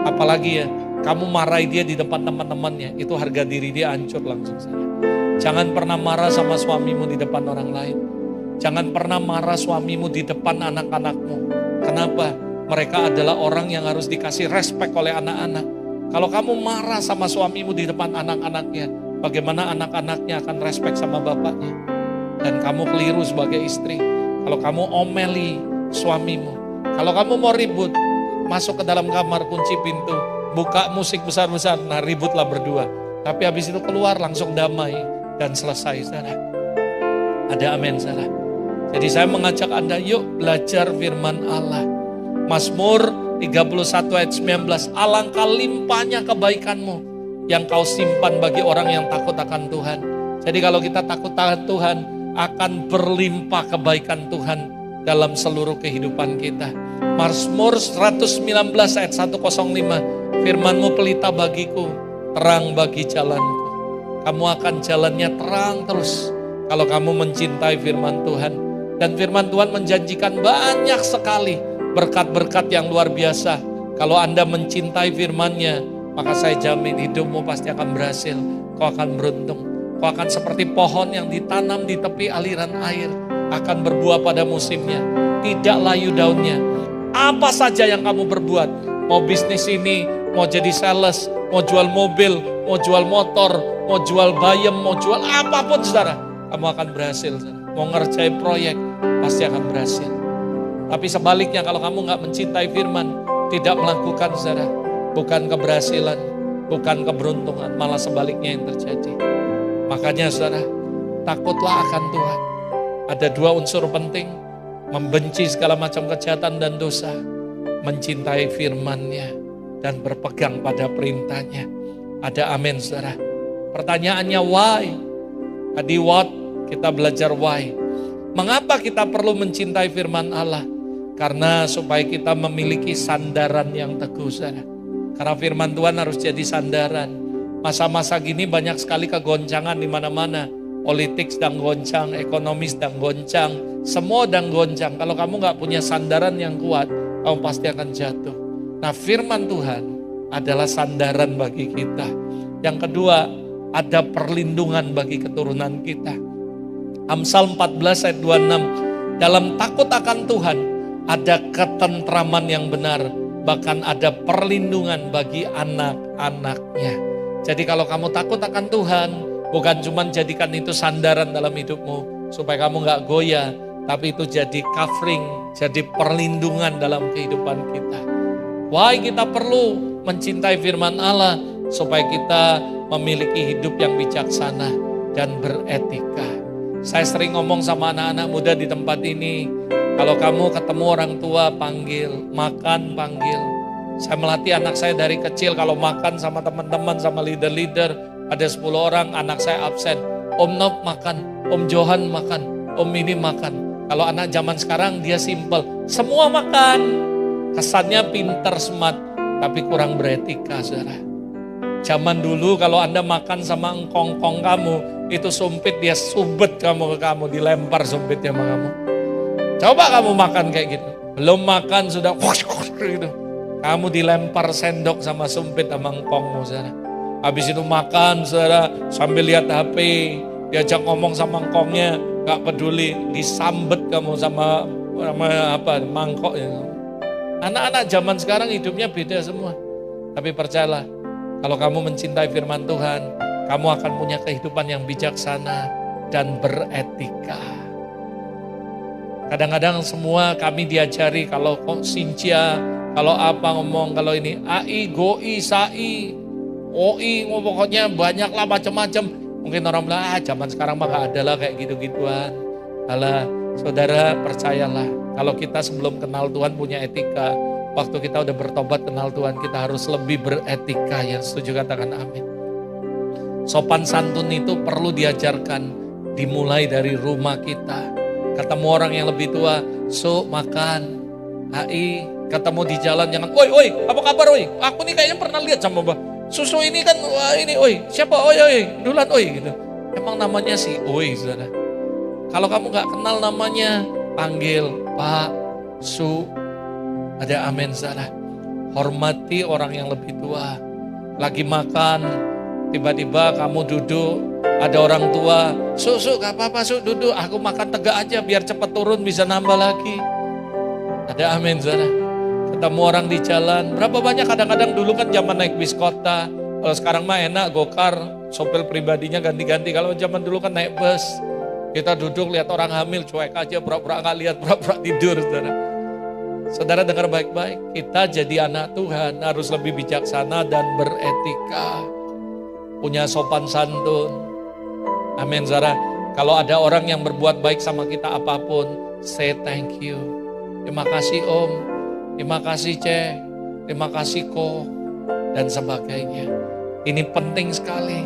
Apalagi ya, kamu marahi dia di depan teman-temannya, itu harga diri dia hancur langsung saja. Jangan pernah marah sama suamimu di depan orang lain. Jangan pernah marah suamimu di depan anak-anakmu. Kenapa? Mereka adalah orang yang harus dikasih respect oleh anak-anak. Kalau kamu marah sama suamimu di depan anak-anaknya, bagaimana anak-anaknya akan respect sama bapaknya? Dan kamu keliru sebagai istri. Kalau kamu omeli suamimu, kalau kamu mau ribut, masuk ke dalam kamar, kunci pintu, buka musik besar-besar, nah ributlah berdua. Tapi habis itu keluar langsung damai dan selesai, saudara. Ada amin, saudara. Jadi saya mengajak Anda, yuk belajar firman Allah. Mazmur 31 ayat 19, alangkah limpahnya kebaikanmu yang kau simpan bagi orang yang takut akan Tuhan. Jadi kalau kita takut akan Tuhan, akan berlimpah kebaikan Tuhan dalam seluruh kehidupan kita. Mazmur 119 ayat 105, firman-Mu pelita bagiku, terang bagi jalanku. Kamu akan jalannya terang terus kalau kamu mencintai firman Tuhan. Dan firman Tuhan menjanjikan banyak sekali berkat-berkat yang luar biasa. Kalau Anda mencintai firman-Nya, maka saya jamin hidupmu pasti akan berhasil. Kau akan beruntung. Kau akan seperti pohon yang ditanam di tepi aliran air, akan berbuah pada musimnya, tidak layu daunnya. Apa saja yang kamu berbuat, mau bisnis ini, mau jadi sales, mau jual mobil, mau jual motor, mau jual bayam, mau jual apapun saudara, kamu akan berhasil. Mau ngerjain proyek, pasti akan berhasil. Tapi sebaliknya kalau kamu gak mencintai firman, tidak melakukan saudara, bukan keberhasilan, bukan keberuntungan, malah sebaliknya yang terjadi. Makanya saudara, takutlah akan Tuhan. Ada dua unsur penting, membenci segala macam kejahatan dan dosa, mencintai firman-Nya, dan berpegang pada perintah-Nya. Ada amin saudara. Pertanyaannya why? Tadi what, kita belajar why. Mengapa kita perlu mencintai firman Allah? Karena supaya kita memiliki sandaran yang teguh saudara. Karena firman Tuhan harus jadi sandaran. Masa-masa gini banyak sekali kegoncangan di mana-mana. Politik sedang goncang, ekonomi sedang goncang, semua sedang goncang. Kalau kamu gak punya sandaran yang kuat, kamu pasti akan jatuh. Nah, firman Tuhan adalah sandaran bagi kita. Yang kedua, ada perlindungan bagi keturunan kita. Amsal 14 ayat 26, dalam takut akan Tuhan ada ketentraman yang benar, bahkan ada perlindungan bagi anak-anaknya. Jadi kalau kamu takut akan Tuhan, bukan cuma jadikan itu sandaran dalam hidupmu, supaya kamu gak goyah, tapi itu jadi covering, jadi perlindungan dalam kehidupan kita. Why kita perlu mencintai firman Allah? Supaya kita memiliki hidup yang bijaksana dan beretika. Saya sering ngomong sama anak-anak muda di tempat ini, kalau kamu ketemu orang tua, panggil, makan, panggil. Saya melatih anak saya dari kecil, kalau makan sama teman-teman, sama leader-leader, ada 10 orang, anak saya absen. Om Nop makan, Om Johan makan, Om ini makan. Kalau anak zaman sekarang dia simple, semua makan. Kesannya pinter, smart, tapi kurang beretika, saudara. Zaman dulu kalau Anda makan sama engkong-engkong kamu, itu sumpit dia subet kamu ke kamu, dilempar sumpitnya sama kamu. Coba kamu makan kayak gitu, belum makan sudah gitu. Kamu dilempar sendok sama sumpit sama engkongmu, saudara. Habis itu makan, saudara, sambil lihat HP, diajak ngomong sama engkongnya, gak peduli, disambet kamu sama apa mangkok ya. Anak-anak zaman sekarang hidupnya beda semua. Tapi percayalah, kalau kamu mencintai firman Tuhan, kamu akan punya kehidupan yang bijaksana dan beretika. Kadang-kadang semua kami diajari, kalau Sincia, kalau apa ngomong, kalau ini AI, GOI, SAI, OI, pokoknya banyak lah macam-macam. Mungkin orang bilang, zaman sekarang mah gak ada lah kayak gitu-gituan. Alah, saudara percayalah, kalau kita sebelum kenal Tuhan punya etika, waktu kita udah bertobat kenal Tuhan, kita harus lebih beretika. Yang setuju katakan amin. Sopan santun itu perlu diajarkan, dimulai dari rumah kita. Ketemu orang yang lebih tua, makan, AI, ketemu di jalan jangan, oi, apa kabar oi? Aku nih kayaknya pernah lihat sama Mbak. Susu ini kan, wah ini oi, siapa oi, duluan oi gitu. Emang namanya si oi, saudara. Kalau kamu gak kenal namanya, panggil Pak, Su. Ada amin, saudara. Hormati orang yang lebih tua. Lagi makan, tiba-tiba kamu duduk, ada orang tua, Su, gak apa-apa Su, duduk. Aku makan tegak aja biar cepat turun bisa nambah lagi. Ada amin, saudara. Ketemu orang di jalan, berapa banyak kadang-kadang dulu kan zaman naik bis kota. Kalau sekarang mah enak, gokar, sopir pribadinya ganti-ganti. Kalau zaman dulu kan naik bus. Kita duduk lihat orang hamil, cuek aja, pura-pura gak lihat, pura-pura tidur, saudara. Saudara dengar baik-baik, kita jadi anak Tuhan harus lebih bijaksana dan beretika. Punya sopan santun. Amin, saudara. Kalau ada orang yang berbuat baik sama kita apapun, say thank you. Terima kasih Om, terima kasih Cek, terima kasih Ko, dan sebagainya. Ini penting sekali.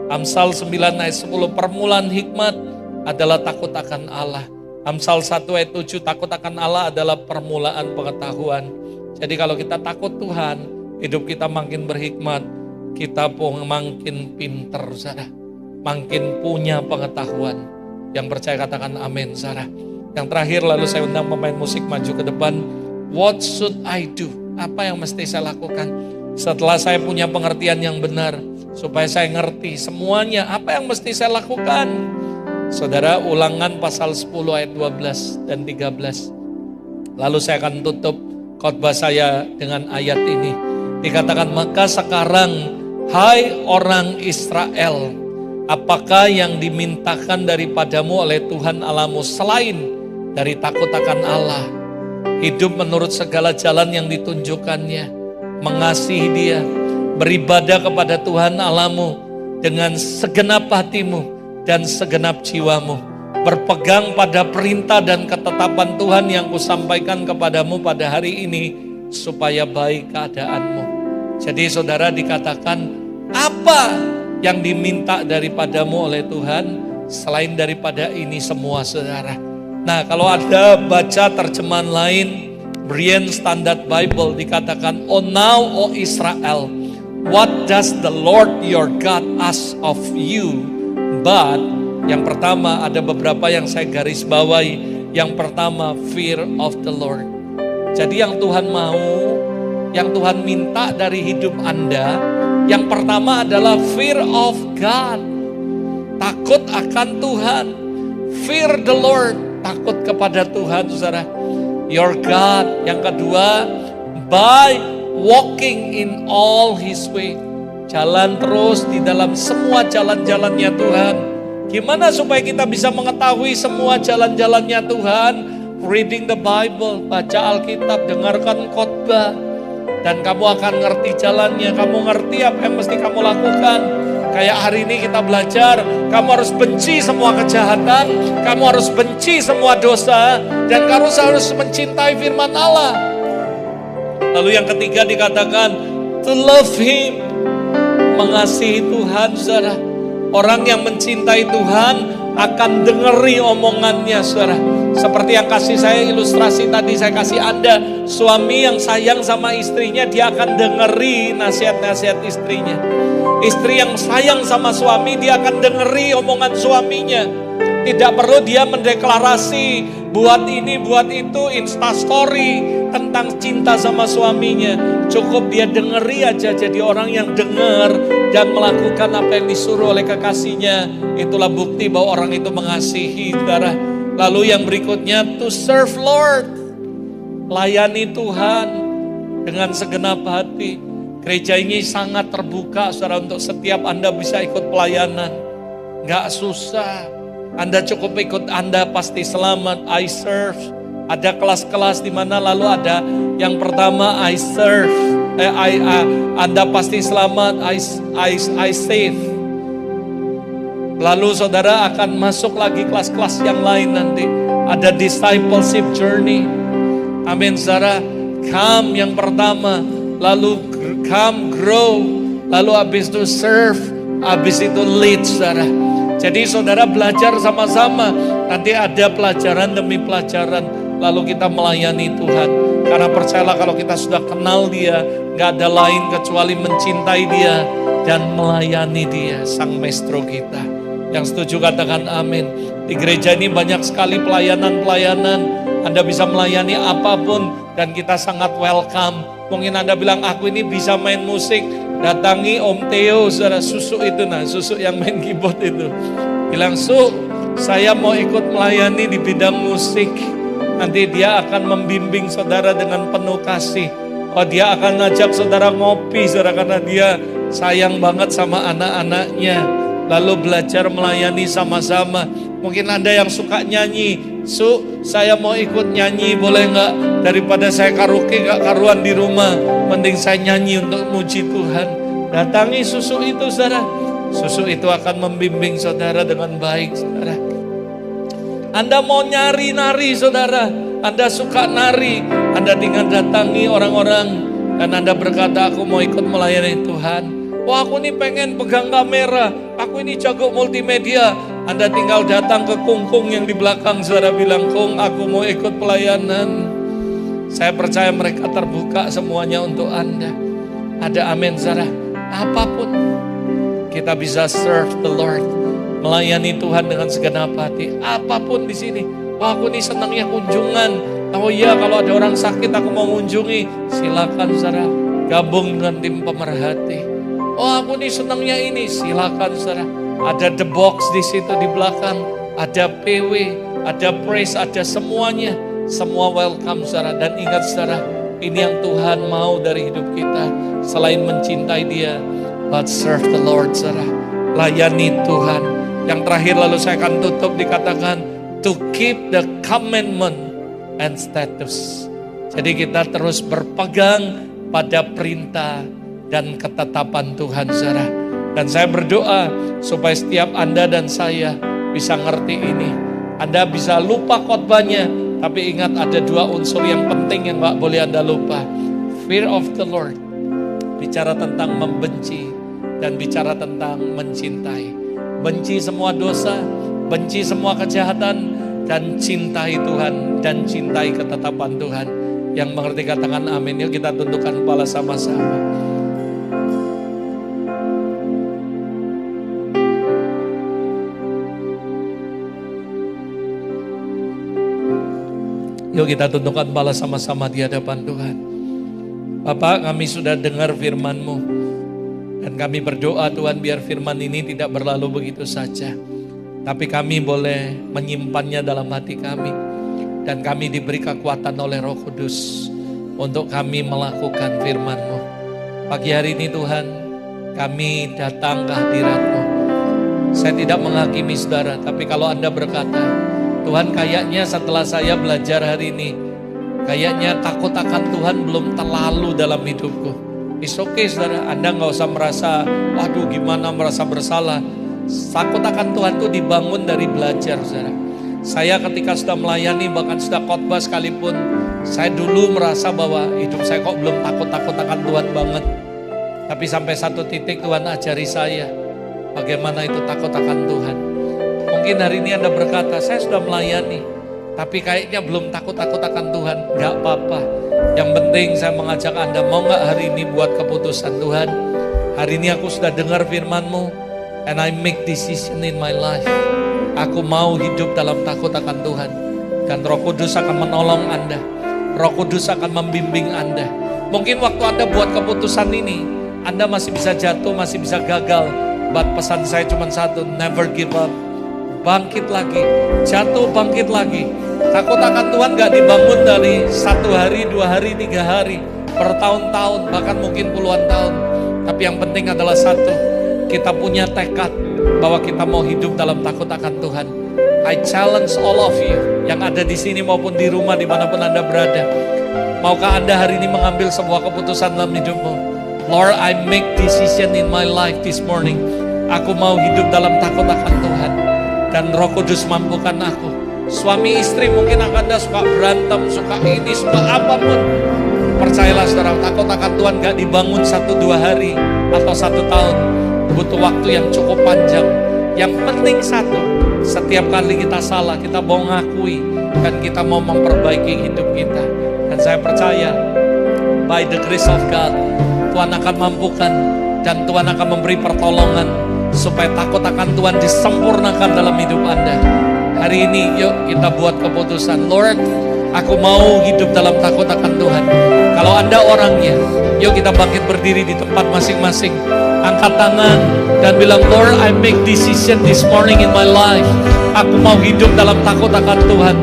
Amsal 9 ayat 10, permulaan hikmat adalah takut akan Allah. Amsal 1 ayat 7, takut akan Allah adalah permulaan pengetahuan. Jadi kalau kita takut Tuhan, hidup kita makin berhikmat, kita pun makin pinter, saudara. Makin punya pengetahuan. Yang percaya katakan amin, saudara. Yang terakhir, lalu saya undang pemain musik maju ke depan. What should I do? Apa yang mesti saya lakukan? Setelah saya punya pengertian yang benar, supaya saya ngerti semuanya, apa yang mesti saya lakukan? Saudara, Ulangan pasal 10 ayat 12 dan 13. Lalu saya akan tutup khotbah saya dengan ayat ini. Dikatakan, maka sekarang, hai orang Israel, apakah yang dimintakan daripadamu oleh Tuhan Allahmu selain dari takut akan Allah, hidup menurut segala jalan yang ditunjukkannya, mengasihi dia, beribadah kepada Tuhan Allahmu dengan segenap hatimu dan segenap jiwamu, berpegang pada perintah dan ketetapan Tuhan yang kusampaikan kepadamu pada hari ini, supaya baik keadaanmu. Jadi saudara, dikatakan apa yang diminta daripadamu oleh Tuhan selain daripada ini semua, saudara. Nah, kalau ada baca terjemahan lain, Brian Standard Bible, dikatakan, "Oh now, O Israel, what does the Lord your God ask of you? But," yang pertama, ada beberapa yang saya garis bawahi. Yang pertama, fear of the Lord. Jadi yang Tuhan mau, yang Tuhan minta dari hidup Anda, yang pertama adalah fear of God. Takut akan Tuhan. Fear the Lord. Takut kepada Tuhan, saudara. Your God. Yang kedua, by walking in all His way. Jalan terus di dalam semua jalan-jalannya Tuhan. Gimana supaya kita bisa mengetahui semua jalan-jalannya Tuhan? Reading the Bible, baca Alkitab, dengarkan khotbah, dan kamu akan ngerti jalannya. Kamu ngerti apa yang mesti kamu lakukan. Kayak hari ini kita belajar, kamu harus benci semua kejahatan, kamu harus benci semua dosa, dan kamu harus mencintai firman Allah. Lalu yang ketiga dikatakan, to love Him, mengasihi Tuhan, saudara. Orang yang mencintai Tuhan akan dengeri omongannya, saudara. Seperti yang kasih saya ilustrasi tadi, saya kasih Anda, suami yang sayang sama istrinya, dia akan dengeri nasihat-nasihat istrinya. Istri yang sayang sama suami, dia akan dengeri omongan suaminya. Tidak perlu dia mendeklarasi, buat ini, buat itu, instastory tentang cinta sama suaminya. Cukup dia dengeri aja, jadi orang yang dengar dan melakukan apa yang disuruh oleh kekasihnya. Itulah bukti bahwa orang itu mengasihi, saudara. Lalu yang berikutnya, to serve Lord. Layani Tuhan dengan segenap hati. Gereja ini sangat terbuka, saudara, untuk setiap Anda bisa ikut pelayanan. Gak susah. Anda cukup ikut, Anda pasti selamat. I serve. Ada kelas-kelas di mana lalu ada yang pertama I serve. Anda pasti selamat. I save. Lalu saudara akan masuk lagi kelas-kelas yang lain nanti. Ada discipleship journey. Amin, saudara. Come yang pertama, lalu come grow, lalu habis itu serve, habis itu lead, saudara. Jadi saudara belajar sama-sama. Nanti ada pelajaran demi pelajaran, lalu kita melayani Tuhan. Karena percayalah, kalau kita sudah kenal Dia, gak ada lain kecuali mencintai Dia dan melayani Dia, Sang Maestro kita. Yang setuju katakan amin. Di gereja ini banyak sekali pelayanan-pelayanan. Anda bisa melayani apapun dan kita sangat welcome. Mungkin Anda bilang, aku ini bisa main musik. Datangi Om Theo, saudara, Susu itu, nah Susu yang main keyboard itu. Bilang, Su, saya mau ikut melayani di bidang musik. Nanti dia akan membimbing saudara dengan penuh kasih. Oh, dia akan ngajak saudara ngopi, saudara, karena dia sayang banget sama anak-anaknya. Lalu belajar melayani sama-sama. Mungkin Anda yang suka nyanyi, Su, saya mau ikut nyanyi, boleh nggak? Daripada saya karaoke gak karuan di rumah, mending saya nyanyi untuk muji Tuhan. Datangi Susu itu, saudara. Susu itu akan membimbing saudara dengan baik, saudara. Anda mau nari, saudara. Anda suka nari, Anda tinggal datangi orang-orang dan Anda berkata, aku mau ikut melayani Tuhan. Wah, aku ini pengen pegang kamera, aku ini jago multimedia. Anda tinggal datang ke Kungkung yang di belakang, saudara, bilang, Kung, aku mau ikut pelayanan. Saya percaya mereka terbuka semuanya untuk Anda. Ada amin, saudara. Apapun kita bisa serve the Lord, melayani Tuhan dengan segenap hati. Apapun di sini. Wah, aku ini senangnya kunjungan. Oh iya, kalau ada orang sakit aku mau kunjungi. Silakan, saudara, gabung dengan tim pemerhati. Oh, aku ini senangnya ini. Silakan, saudara. Ada the box di situ di belakang. Ada PW, ada praise, ada semuanya. Semua welcome, saudara. Dan ingat, saudara, ini yang Tuhan mau dari hidup kita. Selain mencintai Dia, but serve the Lord, saudara. Layani Tuhan. Yang terakhir lalu saya akan tutup, dikatakan to keep the commandment and status. Jadi kita terus berpegang pada perintah dan ketetapan Tuhan, saudara. Dan saya berdoa supaya setiap Anda dan saya bisa ngerti ini. Anda bisa lupa khotbahnya, tapi ingat ada dua unsur yang penting yang gak boleh Anda lupa. Fear of the Lord, bicara tentang membenci dan bicara tentang mencintai. Benci semua dosa, benci semua kejahatan, dan cintai Tuhan dan cintai ketetapan Tuhan. Yang mengerti katakan amin. Yuk kita tundukkan kepala sama-sama. Yuk kita tundukkan kepala sama-sama di hadapan Tuhan. Bapak, kami sudah dengar firman-Mu. Dan kami berdoa Tuhan biar firman ini tidak berlalu begitu saja. Tapi kami boleh menyimpannya dalam hati kami. Dan kami diberi kekuatan oleh Roh Kudus untuk kami melakukan firman-Mu. Pagi hari ini Tuhan, kami datang ke hadirat-Mu. Saya tidak menghakimi saudara, tapi kalau Anda berkata, Tuhan kayaknya setelah saya belajar hari ini, kayaknya takut akan Tuhan belum terlalu dalam hidupku. It's okay saudara, Anda gak usah merasa, waduh gimana merasa bersalah. Takut akan Tuhan itu dibangun dari belajar saudara. Saya ketika sudah melayani, bahkan sudah khotbah sekalipun, saya dulu merasa bahwa hidup saya kok belum takut-takut akan Tuhan banget. Tapi sampai satu titik Tuhan ajari saya bagaimana itu takut akan Tuhan. Mungkin hari ini Anda berkata, saya sudah melayani, tapi kayaknya belum takut-takut akan Tuhan. Gak apa-apa. Yang penting saya mengajak Anda, mau gak hari ini buat keputusan Tuhan. Hari ini aku sudah dengar firman-Mu, and I make decision in my life. Aku mau hidup dalam takut akan Tuhan. Dan Roh Kudus akan menolong Anda. Roh Kudus akan membimbing Anda. Mungkin waktu Anda buat keputusan ini, Anda masih bisa jatuh, masih bisa gagal. But pesan saya cuma satu, never give up. Bangkit lagi, jatuh bangkit lagi. Takut akan Tuhan gak dibangun dari 1 hari, 2 hari, 3 hari, bertahun-tahun, bahkan mungkin puluhan tahun. Tapi yang penting adalah satu, kita punya tekad bahwa kita mau hidup dalam takut akan Tuhan. I challenge all of you yang ada di sini maupun di rumah dimanapun Anda berada. Maukah Anda hari ini mengambil sebuah keputusan dalam hidupmu? Lord, I make decision in my life this morning. Aku mau hidup dalam takut akan Tuhan. Dan Roh Kudus mampukan aku. Suami istri mungkin Anda suka berantem, suka ini, suka apapun. Percayalah saudara, takut akan Tuhan gak dibangun 1-2 hari atau 1 tahun. Butuh waktu yang cukup panjang. Yang penting satu, setiap kali kita salah, kita mau ngakui dan kita mau memperbaiki hidup kita. Dan saya percaya, by the grace of God, Tuhan akan mampukan dan Tuhan akan memberi pertolongan supaya takut akan Tuhan disempurnakan dalam hidup Anda. Hari ini yuk kita buat keputusan, Lord, aku mau hidup dalam takut akan Tuhan. Kalau Anda orangnya, yuk kita bangkit berdiri di tempat masing-masing. Angkat tangan dan bilang, Lord, I make decision this morning in my life. Aku mau hidup dalam takut akan Tuhan.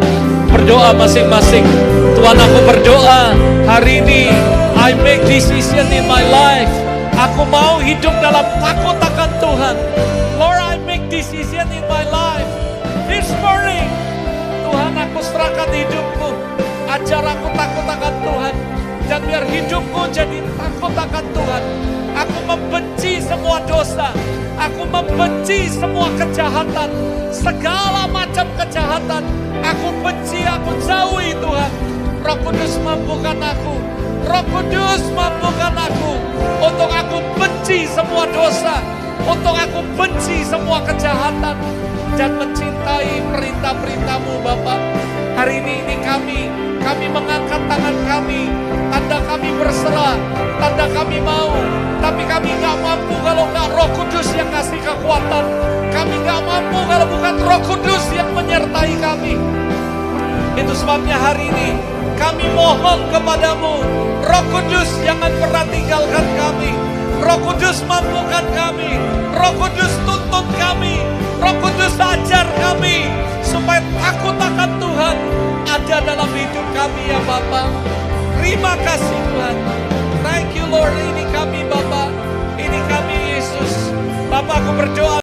Berdoa masing-masing. Tuhan, aku berdoa hari ini, I make decision in my life. Aku mau hidup dalam takut akan Tuhan. Lord, I make decision in my life. This morning, Tuhan, aku serahkan hidupku. Ajar aku takut akan Tuhan. Dan biar hidupku jadi takut akan Tuhan. Aku membenci semua dosa. Aku membenci semua kejahatan. Segala macam kejahatan. Aku benci, aku jauhi Tuhan. Roh Kudus mampukan aku. Roh Kudus mampukan aku. Untuk aku benci semua dosa. Untuk aku benci semua kejahatan. Dan mencintai perintah-perintah-Mu Bapa. Hari ini kami mengangkat tangan kami. Tanda kami berserah, tanda kami mau. Tapi kami gak mampu kalau gak Roh Kudus yang kasih kekuatan. Kami gak mampu kalau bukan Roh Kudus yang menyertai kami. Itu sebabnya hari ini kami mohon kepadamu, Roh Kudus jangan pernah tinggalkan kami. Roh Kudus mampukan kami. Roh Kudus tuntun kami. Roh Kudus ajar kami supaya takut akan Tuhan ada dalam hidup kami ya Bapa. Terima kasih Tuhan. Thank you Lord. Ini kami Bapa. Ini kami Yesus. Bapa, aku berdoa